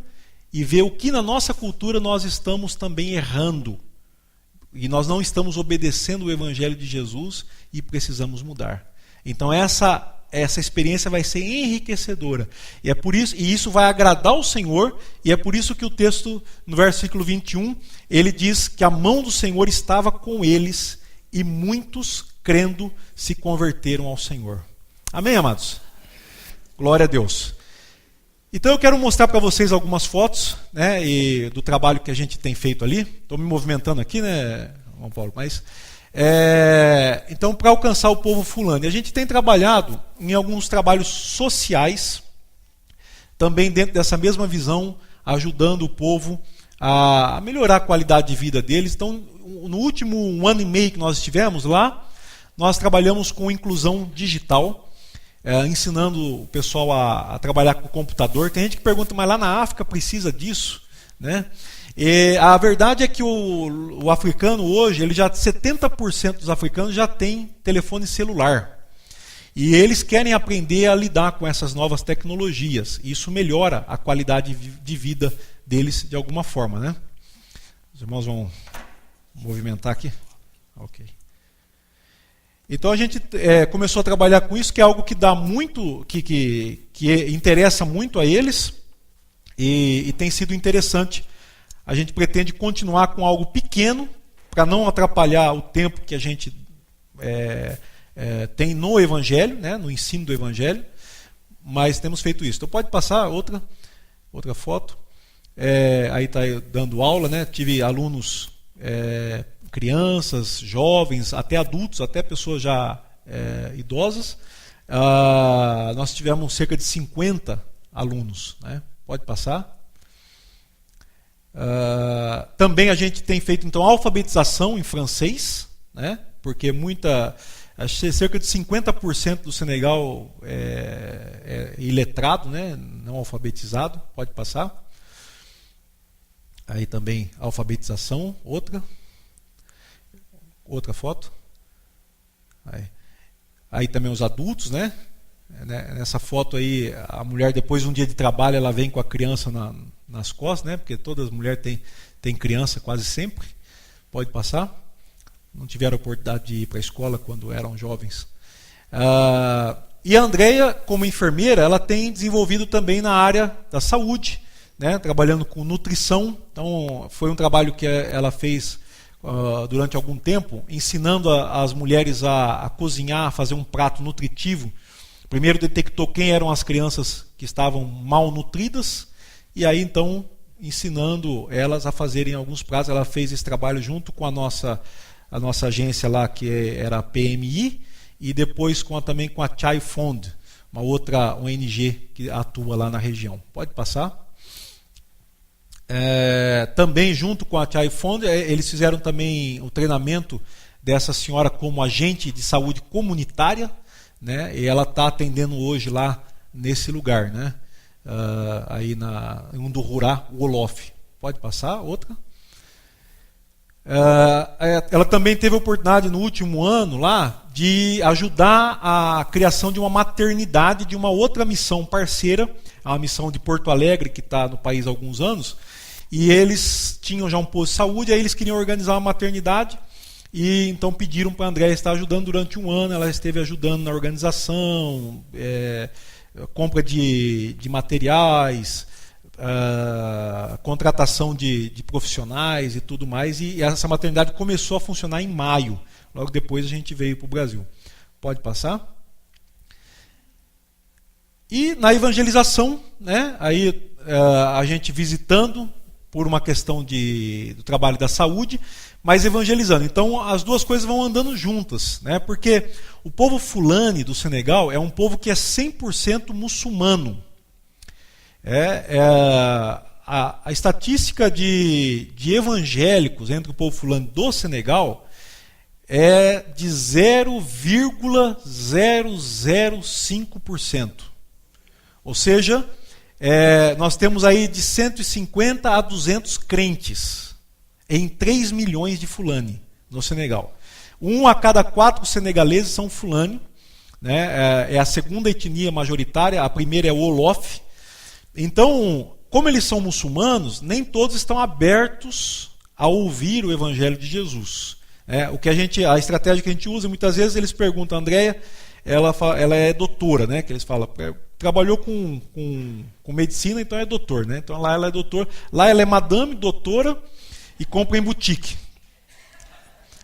S2: e ver o que na nossa cultura nós estamos também errando. E nós não estamos obedecendo o Evangelho de Jesus e precisamos mudar. Então essa experiência vai ser enriquecedora. E é por isso, e isso vai agradar o Senhor, e é por isso que o texto, no versículo 21, ele diz que a mão do Senhor estava com eles, e muitos, crendo, se converteram ao Senhor. Amém, amados? Glória a Deus. Então eu quero mostrar para vocês algumas fotos, né, e do trabalho que a gente tem feito ali. Estou me movimentando aqui, né, João Paulo? Mas, então, para alcançar o povo fulano. E a gente tem trabalhado em alguns trabalhos sociais, também dentro dessa mesma visão, ajudando o povo a melhorar a qualidade de vida deles. Então, no último 1 ano e meio que nós estivemos lá, nós trabalhamos com inclusão digital, ensinando o pessoal a trabalhar com o computador. Tem gente que pergunta, mas lá na África precisa disso, né? E a verdade é que o africano hoje, 70% dos africanos já tem telefone celular. E eles querem aprender a lidar com essas novas tecnologias. Isso melhora a qualidade de vida deles de alguma forma, né? Os irmãos vão movimentar aqui? Ok. Então a gente começou a trabalhar com isso, que é algo que dá muito, que interessa muito a eles, e tem sido interessante. A gente pretende continuar com algo pequeno, para não atrapalhar o tempo que a gente tem no Evangelho, né, no ensino do Evangelho, mas temos feito isso. Então pode passar outra foto. Aí está dando aula, né? Tive alunos, crianças, jovens, até adultos, até pessoas já idosas. Nós tivemos cerca de 50 alunos, né? Pode passar. Também a gente tem feito então alfabetização em francês, né? Porque acho que cerca de 50% do Senegal é iletrado, né? Não alfabetizado. Pode passar. Aí também alfabetização, outra foto. Aí também os adultos, né? Nessa foto aí, a mulher, depois de um dia de trabalho, ela vem com a criança nas costas, né? Porque todas as mulheres têm criança quase sempre. Pode passar. Não tiveram oportunidade de ir para a escola quando eram jovens. E a Andrea, como enfermeira, ela tem desenvolvido também na área da saúde, né, trabalhando com nutrição. Então foi um trabalho que ela fez durante algum tempo, ensinando as mulheres a cozinhar, a fazer um prato nutritivo. Primeiro detectou quem eram as crianças que estavam mal nutridas, e aí então ensinando elas a fazerem alguns pratos. Ela fez esse trabalho junto com a nossa agência lá, que era a PMI, e depois também com a Chai Fund, uma outra ONG que atua lá na região. Pode passar. Também junto com a Chai Fund, eles fizeram também o treinamento dessa senhora como agente de saúde comunitária, né? E ela está atendendo hoje lá nesse lugar, né? Aí em Undurrurá, o Olof. Pode passar, outra. Ela também teve a oportunidade no último ano lá de ajudar a criação de uma maternidade de uma outra missão parceira, a missão de Porto Alegre, que está no país há alguns anos. E eles tinham já um posto de saúde, aí eles queriam organizar uma maternidade, e então pediram para a Andréia estar ajudando durante um ano. Ela esteve ajudando na organização, compra de materiais, contratação de profissionais e tudo mais. E essa maternidade começou a funcionar em maio. Logo depois a gente veio para o Brasil. Pode passar. E na evangelização, né, aí a gente visitando por uma questão do trabalho da saúde, mas evangelizando. Então as duas coisas vão andando juntas, né? Porque o povo fulani do Senegal é um povo que é 100% muçulmano. A estatística de evangélicos entre o povo fulani do Senegal é de 0,005%. Ou seja, nós temos aí de 150 a 200 crentes em 3 milhões de fulani no Senegal. 1 a cada 4 senegaleses são fulani, né? É a segunda etnia majoritária, a primeira é o Wolof. Então, como eles são muçulmanos, nem todos estão abertos a ouvir o evangelho de Jesus. A estratégia que a gente usa, muitas vezes eles perguntam, a Andréia, ela é doutora, né? Que eles falam, trabalhou com medicina, então é doutor, né? Então lá ela é doutor, lá ela é madame, doutora, e compra em boutique.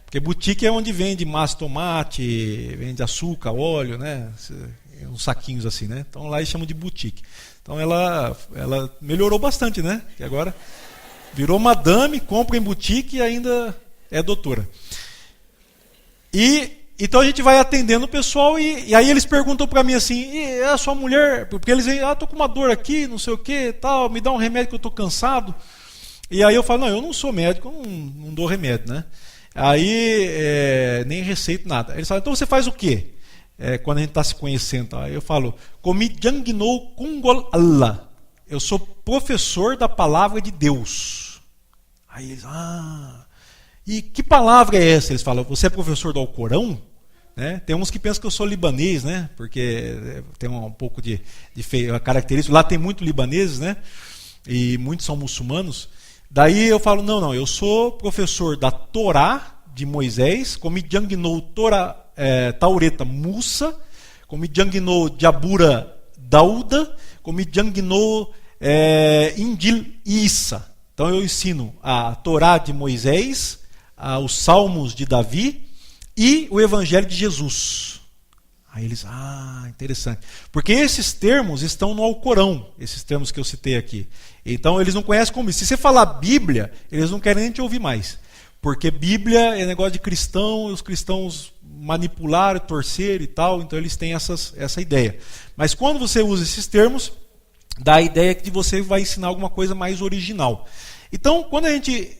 S2: Porque boutique é onde vende massa de tomate, vende açúcar, óleo, né? Uns saquinhos assim, né? Então lá eles chamam de boutique. Então ela melhorou bastante, né? Que agora virou madame, compra em boutique e ainda é doutora. Então a gente vai atendendo o pessoal e aí eles perguntam para mim assim, e a sua mulher, porque eles dizem, tô com uma dor aqui, não sei o que, tal, me dá um remédio que eu tô cansado. E aí eu falo, não, eu não sou médico, eu não dou remédio, né? Aí nem receito nada. Eles falam, então você faz o quê? Quando a gente está se conhecendo, aí eu falo, Komi Jangno Kungol Allah. Eu sou professor da palavra de Deus. Aí eles, e que palavra é essa? Eles falam, você é professor do Alcorão? Né? Tem uns que pensam que eu sou libanês, né? Porque tem um pouco de característica. Lá tem muito libaneses, né? E muitos são muçulmanos. Daí eu falo, não, eu sou professor da Torá de Moisés, como Jangno Torá Taureta Musa, como Jangno Jabura Dauda, como Jangno Injil Isa. Então eu ensino a Torá de Moisés, os Salmos de Davi e o Evangelho de Jesus. Aí eles, interessante. Porque esses termos estão no Alcorão, esses termos que eu citei aqui. Então eles não conhecem como isso. Se você falar Bíblia, eles não querem nem te ouvir mais. Porque Bíblia é negócio de cristão, e os cristãos manipularam, torceram e tal, então eles têm essa ideia. Mas quando você usa esses termos, dá a ideia que você vai ensinar alguma coisa mais original. Então, quando a gente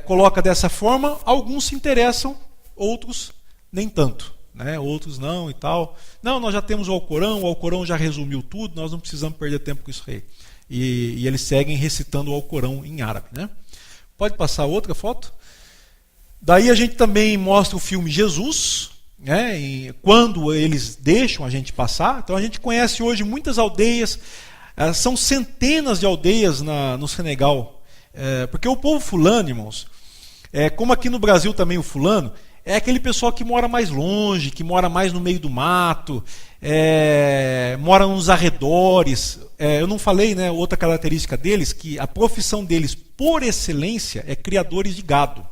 S2: coloca dessa forma, alguns se interessam, outros nem tanto. Né? Outros não e tal. Não, nós já temos o Alcorão já resumiu tudo, nós não precisamos perder tempo com isso aí. E eles seguem recitando o Alcorão em árabe. Né? Pode passar outra foto? Daí a gente também mostra o filme Jesus, né? E quando eles deixam a gente passar. Então a gente conhece hoje muitas aldeias, são centenas de aldeias no Senegal. Porque o povo fulano, irmãos, como aqui no Brasil também o fulano, é aquele pessoal que mora mais longe, que mora mais no meio do mato, mora nos arredores. Eu não falei, né, outra característica deles, que a profissão deles, por excelência, é criadores de gado.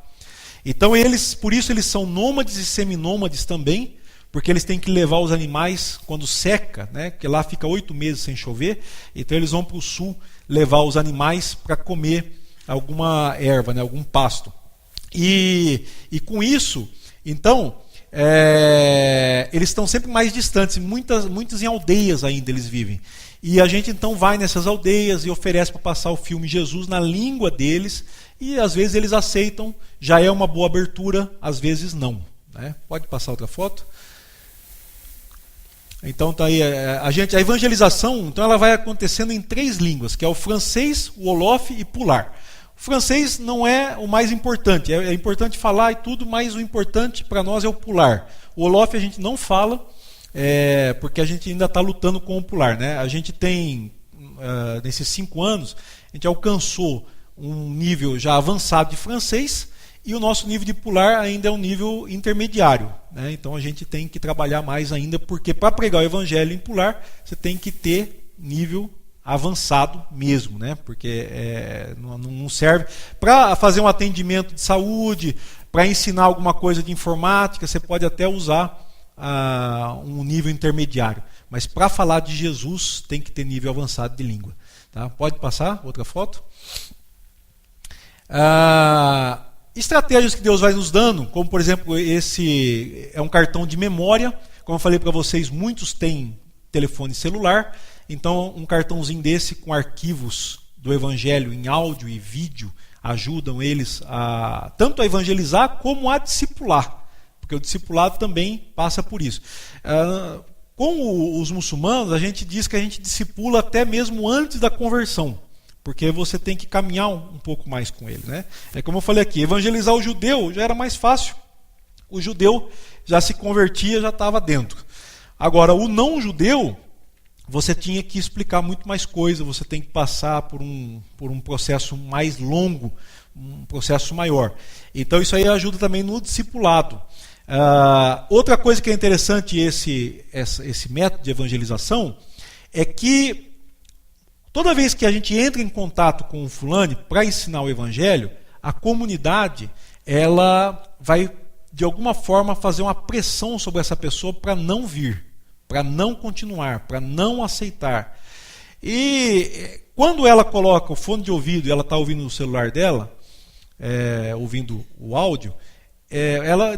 S2: Então por isso eles são nômades e seminômades também, porque eles têm que levar os animais quando seca, né, porque lá fica 8 meses sem chover, então eles vão para o sul levar os animais para comer alguma erva, né, algum pasto. E com isso, então, eles estão sempre mais distantes, muitos em aldeias ainda eles vivem. E a gente então vai nessas aldeias e oferece para passar o filme Jesus na língua deles, e às vezes eles aceitam, já é uma boa abertura, às vezes não. Né? Pode passar outra foto? Então tá aí, a evangelização, então ela vai acontecendo em 3 línguas, que é o francês, o wolof e pular. O francês não é o mais importante, é importante falar e tudo, mas o importante para nós é o pular. O wolof a gente não fala, porque a gente ainda está lutando com o pular. Né? A gente tem, nesses 5 anos, a gente alcançou um nível já avançado de francês, e o nosso nível de pular ainda é um nível intermediário. Né? Então a gente tem que trabalhar mais ainda, porque para pregar o evangelho em pular, você tem que ter nível avançado mesmo, né? Porque não serve para fazer um atendimento de saúde, para ensinar alguma coisa de informática, você pode até usar um nível intermediário, mas para falar de Jesus tem que ter nível avançado de língua. Tá? Pode passar outra foto? estratégias que Deus vai nos dando, como por exemplo, esse é um cartão de memória. Como eu falei para vocês, muitos têm telefone celular, então um cartãozinho desse com arquivos do Evangelho em áudio e vídeo ajudam eles tanto a evangelizar como a discipular, porque o discipulado também passa por isso. Com os muçulmanos, a gente diz que a gente discipula até mesmo antes da conversão, porque você tem que caminhar um pouco mais com ele, né? É como eu falei aqui, evangelizar o judeu já era mais fácil. O judeu já se convertia, já estava dentro. Agora, o não judeu, você tinha que explicar muito mais coisa, você tem que passar por um processo mais longo, um processo maior. Então isso aí ajuda também no discipulado. Outra coisa que é interessante esse método de evangelização é que toda vez que a gente entra em contato com o fulano para ensinar o evangelho, a comunidade ela vai de alguma forma fazer uma pressão sobre essa pessoa para não vir, para não continuar, para não aceitar. E quando ela coloca o fone de ouvido e ela está ouvindo no celular dela, ouvindo o áudio,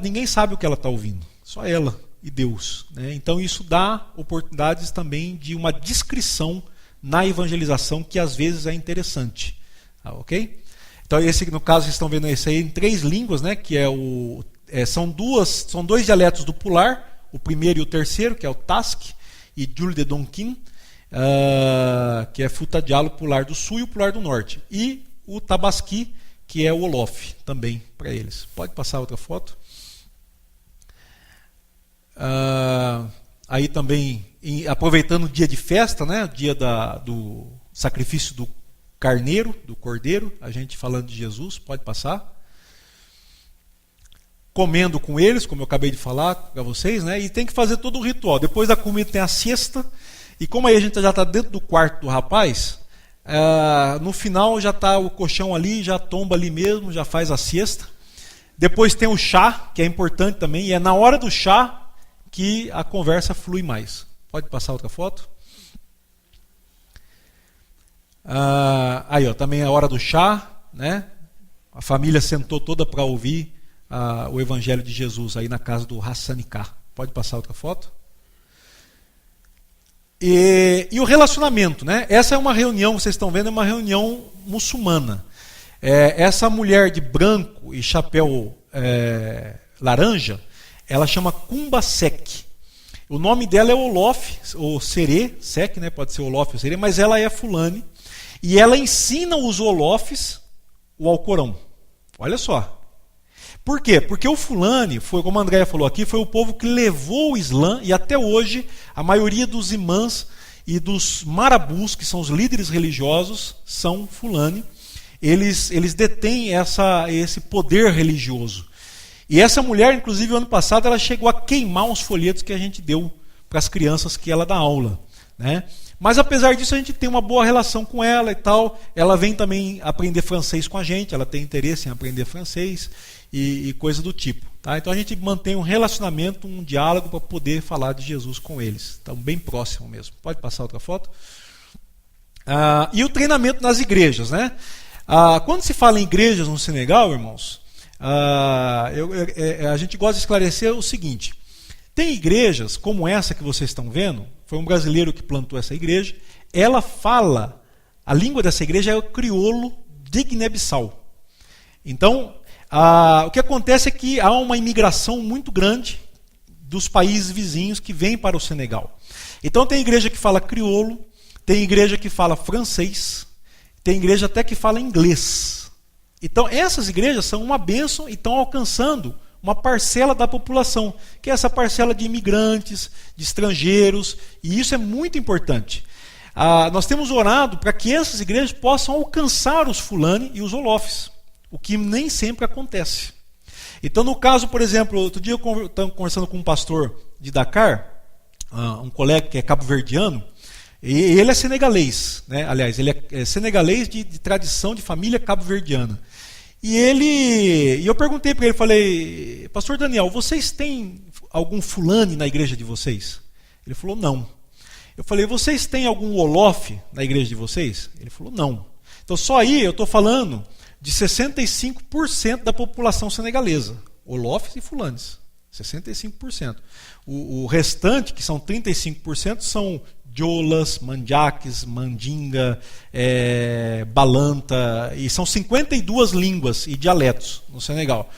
S2: ninguém sabe o que ela está ouvindo, só ela e Deus, né? Então isso dá oportunidades também de uma discrição na evangelização que às vezes é interessante, ok? Então no caso vocês estão vendo isso aí em 3 línguas, né? Que são dois dialetos do Pular, o primeiro e o terceiro, que é o Task e Jul de Donkin, que é Futa Dialo Pular do Sul e o Pular do Norte, e o Tabasqui, que é o Olof também para eles. Pode passar outra foto. Aí também, aproveitando o dia de festa, né, o dia do sacrifício do carneiro, do cordeiro, a gente falando de Jesus, pode passar. Comendo com eles, como eu acabei de falar para vocês, né, e tem que fazer todo o ritual. Depois da comida tem a siesta, e como aí a gente já está dentro do quarto do rapaz, no final já está o colchão ali, já tomba ali mesmo, já faz a siesta. Depois tem o chá, que é importante também, e é na hora do chá que a conversa flui mais. Pode passar outra foto? Aí, ó, também é a hora do chá, né? A família sentou toda para ouvir o Evangelho de Jesus aí na casa do Hassaniká. Pode passar outra foto? E o relacionamento, né? Essa é uma reunião, vocês estão vendo, é uma reunião muçulmana. Essa mulher de branco e chapéu laranja, ela chama Kumba Sek. O nome dela é Olof, ou Serê, Sek, né? Pode ser Olof ou Serê, mas ela é fulane. E ela ensina os Olofs o Alcorão. Olha só. Por quê? Porque o fulane, foi, como a Andréia falou aqui, foi o povo que levou o Islã, e até hoje a maioria dos imãs e dos marabus, que são os líderes religiosos, são fulane. Eles detêm esse poder religioso. E essa mulher, inclusive, ano passado, ela chegou a queimar uns folhetos que a gente deu para as crianças que ela dá aula, né? Mas apesar disso, a gente tem uma boa relação com ela e tal. Ela vem também aprender francês com a gente, ela tem interesse em aprender francês e coisa do tipo. Tá? Então a gente mantém um relacionamento, um diálogo para poder falar de Jesus com eles. Então, bem próximo mesmo. Pode passar outra foto? E o treinamento nas igrejas, né? Quando se fala em igrejas no Senegal, irmãos, a gente gosta de esclarecer o seguinte: tem igrejas como essa que vocês estão vendo, foi um brasileiro que plantou essa igreja, ela fala, a língua dessa igreja é o crioulo de Guiné-Bissau. Então, o que acontece é que há uma imigração muito grande dos países vizinhos que vêm para o Senegal. Então tem igreja que fala crioulo, tem igreja que fala francês, tem igreja até que fala inglês. Então essas igrejas são uma bênção e estão alcançando uma parcela da população, que é essa parcela de imigrantes, de estrangeiros, e isso é muito importante. Nós temos orado para que essas igrejas possam alcançar os fulani e os olofs, o que nem sempre acontece. Então, no caso, por exemplo, outro dia eu estava conversando com um pastor de Dakar, um colega que é cabo-verdiano, e ele é senegalês, né? Aliás, ele é senegalês de tradição de família cabo-verdiana. E eu perguntei para ele, falei: pastor Daniel, vocês têm algum fulani na igreja de vocês? Ele falou: não. Eu falei: vocês têm algum olof na igreja de vocês? Ele falou: não. Então só aí eu estou falando de 65% da população senegalesa. Olofes e fulanes. 65%. O restante, que são 35%, são diolas, manjaques, mandinga, balanta, e são 52 línguas e dialetos no Senegal.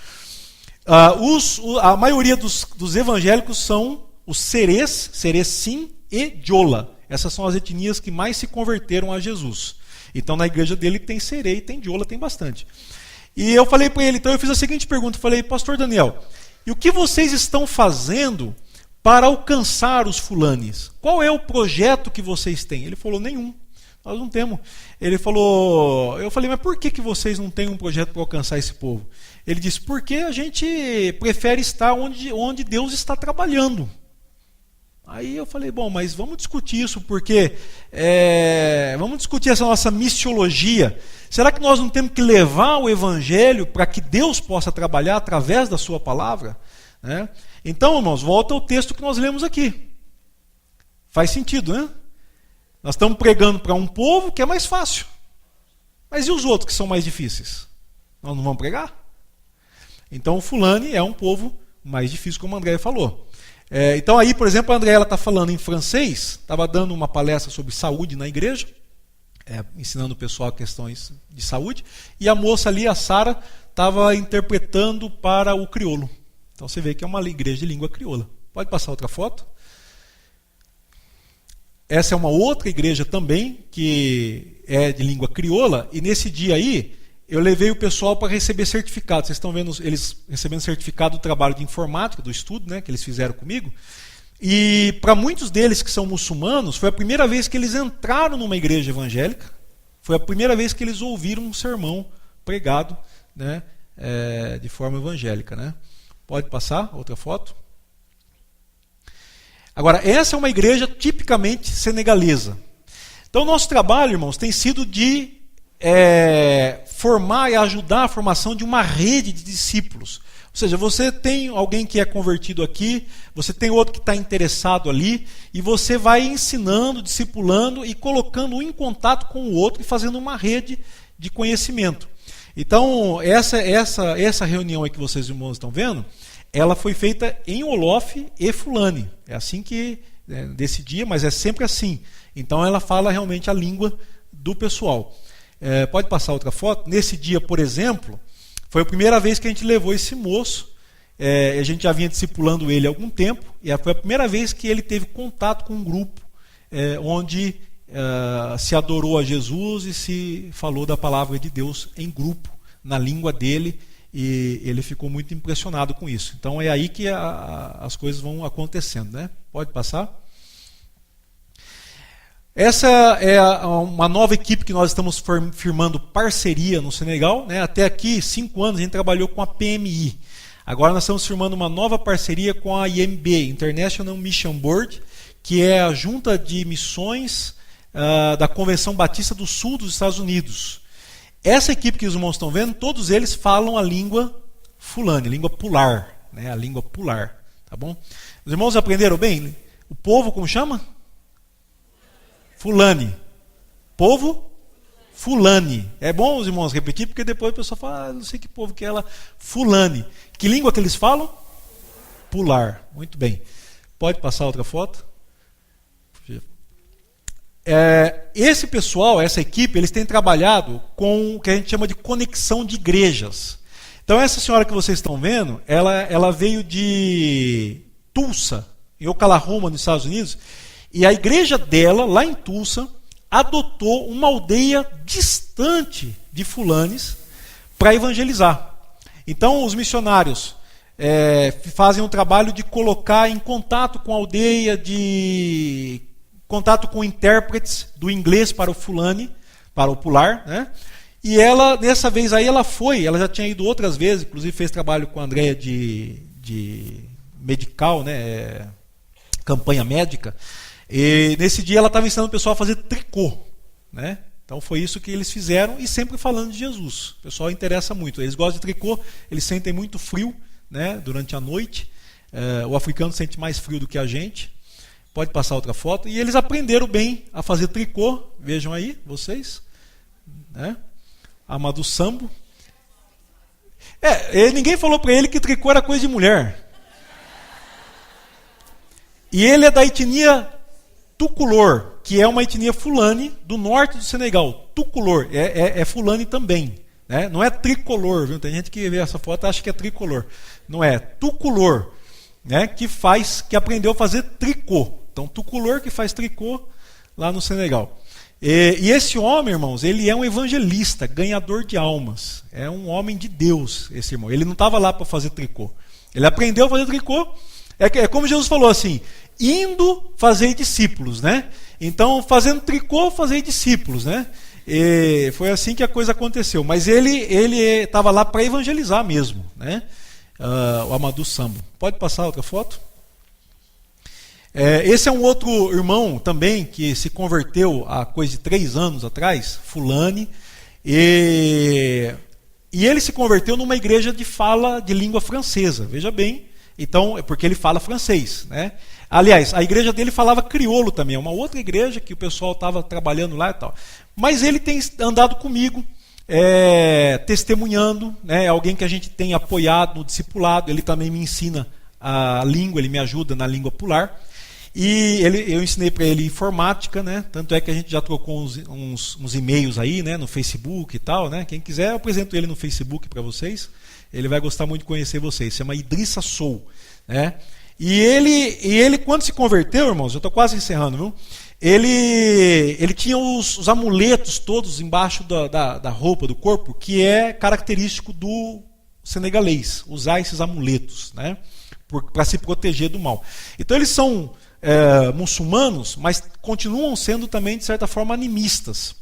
S2: A maioria dos evangélicos são os serês, serecim e diola. Essas são as etnias que mais se converteram a Jesus. Então na igreja dele tem serê, tem diola, tem bastante. E eu falei para ele, então eu fiz a seguinte pergunta, falei, pastor Daniel, e o que vocês estão fazendo para alcançar os fulanes? Qual é o projeto que vocês têm? Ele falou, nenhum. Nós não temos. Ele falou, eu falei, mas por que vocês não têm um projeto para alcançar esse povo? Ele disse, porque a gente prefere estar onde Deus está trabalhando. Aí eu falei, bom, mas vamos discutir isso, porque vamos discutir essa nossa missiologia. Será que nós não temos que levar o evangelho para que Deus possa trabalhar através da sua palavra? Né? Então, irmãos, volta ao texto que nós lemos aqui. Faz sentido, né? Nós estamos pregando para um povo que é mais fácil. Mas e os outros que são mais difíceis? Nós não vamos pregar? Então o fulani é um povo mais difícil, como a Andréia falou. Então aí, por exemplo, a Andréia está falando em francês, estava dando uma palestra sobre saúde na igreja, ensinando o pessoal questões de saúde, e a moça ali, a Sara, estava interpretando para o crioulo. Então você vê que é uma igreja de língua crioula. Pode passar outra foto? Essa é uma outra igreja também, que é de língua crioula, e nesse dia aí, eu levei o pessoal para receber certificado. Vocês estão vendo eles recebendo certificado do trabalho de informática, do estudo, né, que eles fizeram comigo. E para muitos deles que são muçulmanos, foi a primeira vez que eles entraram numa igreja evangélica. Foi a primeira vez que eles ouviram um sermão pregado, né, de forma evangélica. Né? Pode passar outra foto? Agora, essa é uma igreja tipicamente senegalesa. Então, o nosso trabalho, irmãos, tem sido de formar e ajudar a formação de uma rede de discípulos. Ou seja, você tem alguém que é convertido aqui, você tem outro que está interessado ali, e você vai ensinando, discipulando e colocando um em contato com o outro e fazendo uma rede de conhecimento. Então, essa reunião aí que vocês, irmãos, estão vendo, ela foi feita em Olof e Fulani. É assim que, desse dia, mas é sempre assim. Então, ela fala realmente a língua do pessoal. Pode passar outra foto? Nesse dia, por exemplo, foi a primeira vez que a gente levou esse moço. A gente já vinha discipulando ele há algum tempo, e foi a primeira vez que ele teve contato com um grupo onde se adorou a Jesus e se falou da palavra de Deus em grupo, na língua dele, e ele ficou muito impressionado com isso. Então é aí que as coisas vão acontecendo. Né? Pode passar? Essa é uma nova equipe que nós estamos firmando parceria no Senegal. Né? Até aqui, 5 anos, a gente trabalhou com a PMI. Agora nós estamos firmando uma nova parceria com a IMB, International Mission Board, que é a junta de missões da Convenção Batista do Sul dos Estados Unidos. Essa equipe que os irmãos estão vendo, todos eles falam a língua fulani, língua pular. Né? A língua pular. Tá bom? Os irmãos aprenderam bem? O povo, como chama? Fulani. Povo? Fulani. É bom os irmãos repetir, porque depois a pessoa fala, não sei que povo que é ela. Fulani. Que língua que eles falam? Pular. Muito bem. Pode passar outra foto? Esse pessoal, essa equipe, eles têm trabalhado com o que a gente chama de conexão de igrejas. Então essa senhora que vocês estão vendo, ela veio de Tulsa, em Oklahoma, nos Estados Unidos, e a igreja dela, lá em Tulsa, adotou uma aldeia distante de fulanes para evangelizar. Então os missionários fazem um trabalho de colocar em contato com a aldeia, de contato com intérpretes do inglês para o fulani, para o pular, né? E ela, nessa vez aí, ela já tinha ido outras vezes, inclusive fez trabalho com a Andréia de medical, né? Campanha médica. E nesse dia ela estava ensinando o pessoal a fazer tricô, né? Então foi isso que eles fizeram, e sempre falando de Jesus. O pessoal interessa muito. Eles gostam de tricô, eles sentem muito frio, né? Durante a noite. O africano sente mais frio do que a gente. Pode passar outra foto. E eles aprenderam bem a fazer tricô. Vejam aí, vocês. Né? Amadou Sambo. Ninguém falou para ele que tricô era coisa de mulher. E ele é da etnia Tukulor, que é uma etnia fulani do norte do Senegal. Tukulor, é fulani também. Né? Não é tricolor, viu? Tem gente que vê essa foto e acha que é tricolor. Não é, Tukulor, né? que aprendeu a fazer tricô. Então, Tukulor que faz tricô lá no Senegal. E esse homem, irmãos, ele é um evangelista, ganhador de almas. É um homem de Deus, esse irmão. Ele não estava lá para fazer tricô. Ele aprendeu a fazer tricô. É como Jesus falou assim, indo fazer discípulos, né? Então, fazendo tricô, fazer discípulos, né? E foi assim que a coisa aconteceu. Mas ele estava lá para evangelizar mesmo, né? O Amadou Sambo. Pode passar outra foto? Esse é um outro irmão também que se converteu há coisa de 3 anos atrás, fulani, e ele se converteu numa igreja de fala de língua francesa, veja bem, então é porque ele fala francês, né? Aliás, a igreja dele falava crioulo também, é uma outra igreja que o pessoal estava trabalhando lá e tal, mas ele tem andado comigo, testemunhando, né? É alguém que a gente tem apoiado no discipulado, ele também me ensina a língua, ele me ajuda na língua pular. E eu ensinei para ele informática, né? Tanto é que a gente já trocou uns e-mails aí, né? No Facebook e tal, né? Quem quiser, eu apresento ele no Facebook para vocês. Ele vai gostar muito de conhecer vocês. Se chama Idrissa Sou, né? E ele quando se converteu, irmãos, eu estou quase encerrando, viu? Ele tinha os amuletos todos embaixo da roupa, do corpo, que é característico do senegalês, usar esses amuletos, né? Para se proteger do mal. Então eles são muçulmanos, mas continuam sendo também, de certa forma, animistas.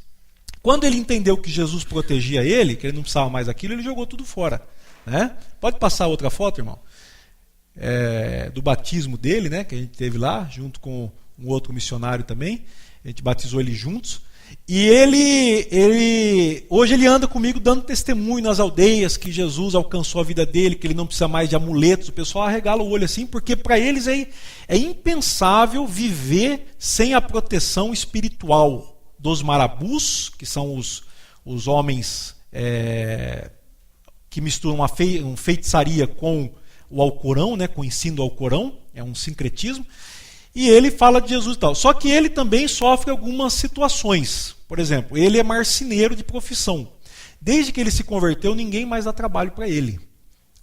S2: Quando ele entendeu que Jesus protegia ele, que ele não precisava mais daquilo, ele jogou tudo fora, né? Pode passar outra foto, irmão? Do batismo dele, né? Que a gente teve lá, junto com um outro missionário também. A gente batizou ele juntos. E hoje ele anda comigo dando testemunho nas aldeias que Jesus alcançou a vida dele, que ele não precisa mais de amuletos. O pessoal arregala o olho assim, porque para eles é impensável viver sem a proteção espiritual dos marabus, que são os homens que misturam uma feitiçaria com o Alcorão, né, com o ensino do Alcorão, é um sincretismo. E ele fala de Jesus e tal. Só que ele também sofre algumas situações. Por exemplo, ele é marceneiro de profissão. Desde que ele se converteu, ninguém mais dá trabalho para ele,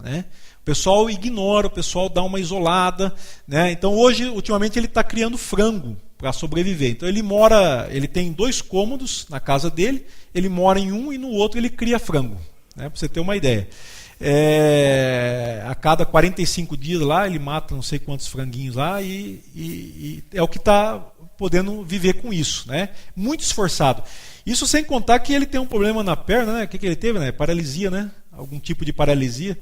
S2: né? O pessoal ignora, o pessoal dá uma isolada, né? Então hoje, ultimamente, ele está criando frango para sobreviver. Então ele tem 2 cômodos na casa dele, ele mora em um e no outro ele cria frango, né? Para você ter uma ideia. A cada 45 dias lá, ele mata não sei quantos franguinhos lá e é o que está podendo viver com isso, né? Muito esforçado. Isso sem contar que ele tem um problema na perna, né? O que ele teve, né? Paralisia, né? Algum tipo de paralisia.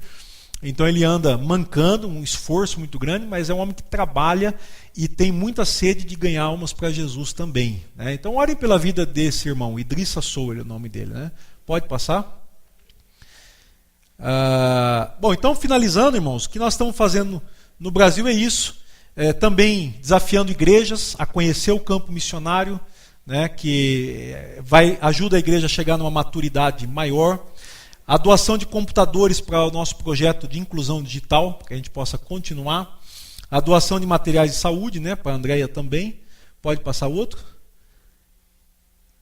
S2: Então ele anda mancando, um esforço muito grande, mas é um homem que trabalha e tem muita sede de ganhar almas para Jesus também, né? Então orem pela vida desse irmão, Idrissa Sou, é o nome dele, né? Pode passar? Bom, então finalizando, irmãos, o que nós estamos fazendo no Brasil é isso, também desafiando igrejas a conhecer o campo missionário, né, que ajuda a igreja a chegar numa maturidade maior, a doação de computadores para o nosso projeto de inclusão digital, para que a gente possa continuar, a doação de materiais de saúde, né, para a Andréia também, pode passar outro.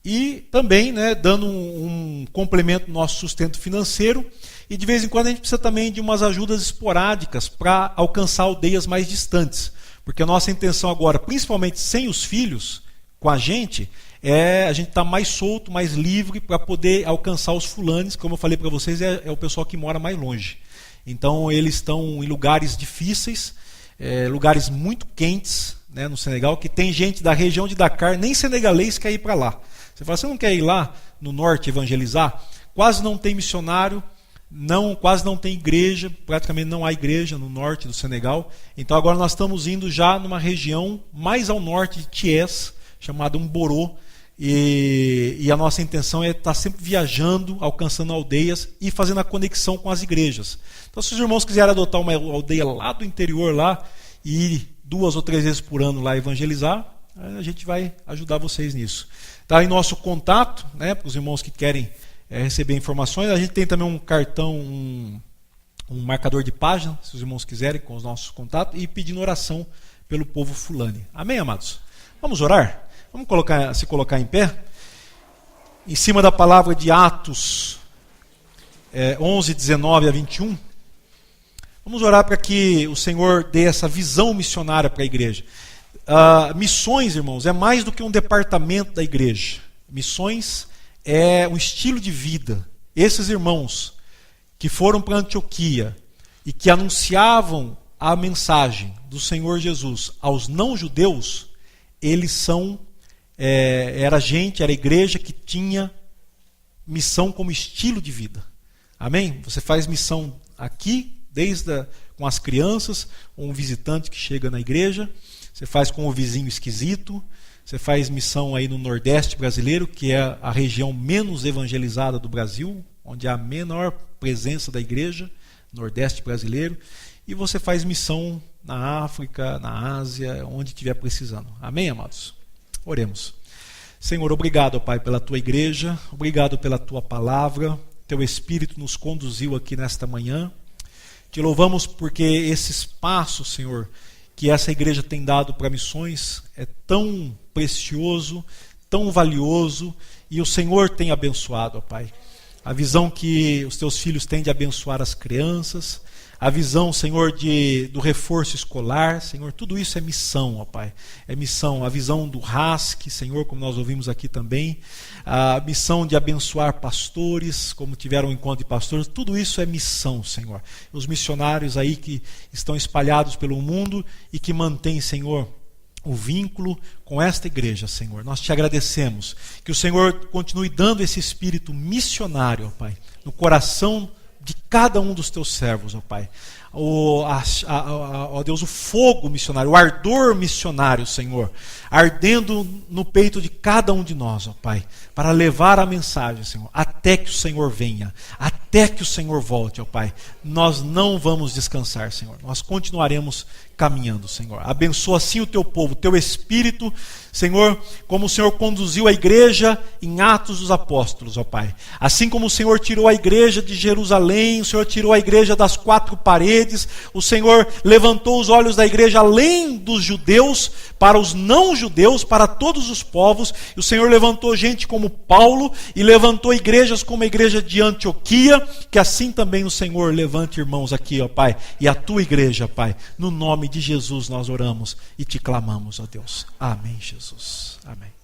S2: E também, né, dando um complemento no nosso sustento financeiro. E de vez em quando a gente precisa também de umas ajudas esporádicas para alcançar aldeias mais distantes. Porque a nossa intenção agora, principalmente sem os filhos, com a gente gente estar mais solto, mais livre para poder alcançar os fulanes. Como eu falei para vocês, é o pessoal que mora mais longe. Então eles estão em lugares difíceis, lugares muito quentes, né, no Senegal, que tem gente da região de Dakar, nem senegalês quer ir para lá. Você fala, você não quer ir lá no norte evangelizar? Quase não tem missionário, quase não tem igreja, praticamente não há igreja no norte do Senegal. Então agora nós estamos indo já numa região mais ao norte de Thiès, chamada Mboro, e a nossa intenção é estar sempre viajando, alcançando aldeias e fazendo a conexão com as igrejas. Então se os irmãos quiserem adotar uma aldeia lá do interior lá e ir 2 ou 3 vezes por ano lá evangelizar, a gente vai ajudar vocês nisso. Está em nosso contato, né, para os irmãos que querem receber informações. A gente tem também um cartão, um marcador de página, se os irmãos quiserem, com os nossos contatos, e pedindo oração pelo povo fulani. Amém, amados? Vamos orar? Vamos se colocar em pé? Em cima da palavra de Atos 11, 19 a 21. Vamos orar para que o Senhor dê essa visão missionária para a igreja. Missões, irmãos, é mais do que um departamento da igreja. Missões é um estilo de vida. Esses irmãos que foram para Antioquia e que anunciavam a mensagem do Senhor Jesus aos não-judeus, eles era igreja que tinha missão como estilo de vida. Amém? Você faz missão aqui, com as crianças, um visitante que chega na igreja, você faz com o vizinho esquisito, você faz missão aí no Nordeste brasileiro, que é a região menos evangelizada do Brasil, onde há a menor presença da igreja, Nordeste brasileiro, e você faz missão na África, na Ásia, onde estiver precisando. Amém, amados? Oremos. Senhor, obrigado, Pai, pela Tua igreja, obrigado pela Tua palavra, Teu Espírito nos conduziu aqui nesta manhã. Te louvamos porque esse espaço, Senhor, que essa igreja tem dado para missões é tão precioso, tão valioso, e o Senhor tem abençoado, ó Pai. A visão que os Teus filhos têm de abençoar as crianças, a visão, Senhor, do reforço escolar, Senhor, tudo isso é missão, ó Pai. É missão, a visão do RASC, Senhor, como nós ouvimos aqui também, a missão de abençoar pastores, como tiveram um encontro de pastores, tudo isso é missão, Senhor. Os missionários aí que estão espalhados pelo mundo e que mantêm, Senhor, o vínculo com esta igreja, Senhor. Nós te agradecemos, que o Senhor continue dando esse espírito missionário, ó Pai, no coração de cada um dos teus servos, ó Pai. Ó Deus, o fogo missionário, o ardor missionário, Senhor, ardendo no peito de cada um de nós, ó Pai, para levar a mensagem, Senhor, até que o Senhor venha, até que o Senhor volte, ó Pai. Nós não vamos descansar, Senhor, nós continuaremos caminhando, Senhor. Abençoa assim o teu povo, teu Espírito, Senhor, como o Senhor conduziu a igreja em Atos dos Apóstolos, ó Pai. Assim como o Senhor tirou a igreja de Jerusalém, o Senhor tirou a igreja das 4 paredes, o Senhor levantou os olhos da igreja além dos judeus, para os não-judeus, para todos os povos, e o Senhor levantou gente como Paulo, e levantou igrejas como a igreja de Antioquia, que assim também o Senhor levante irmãos aqui, ó Pai, e a tua igreja, Pai, no nome de Jesus nós oramos e te clamamos, ó Deus. Amém, Jesus. Amém.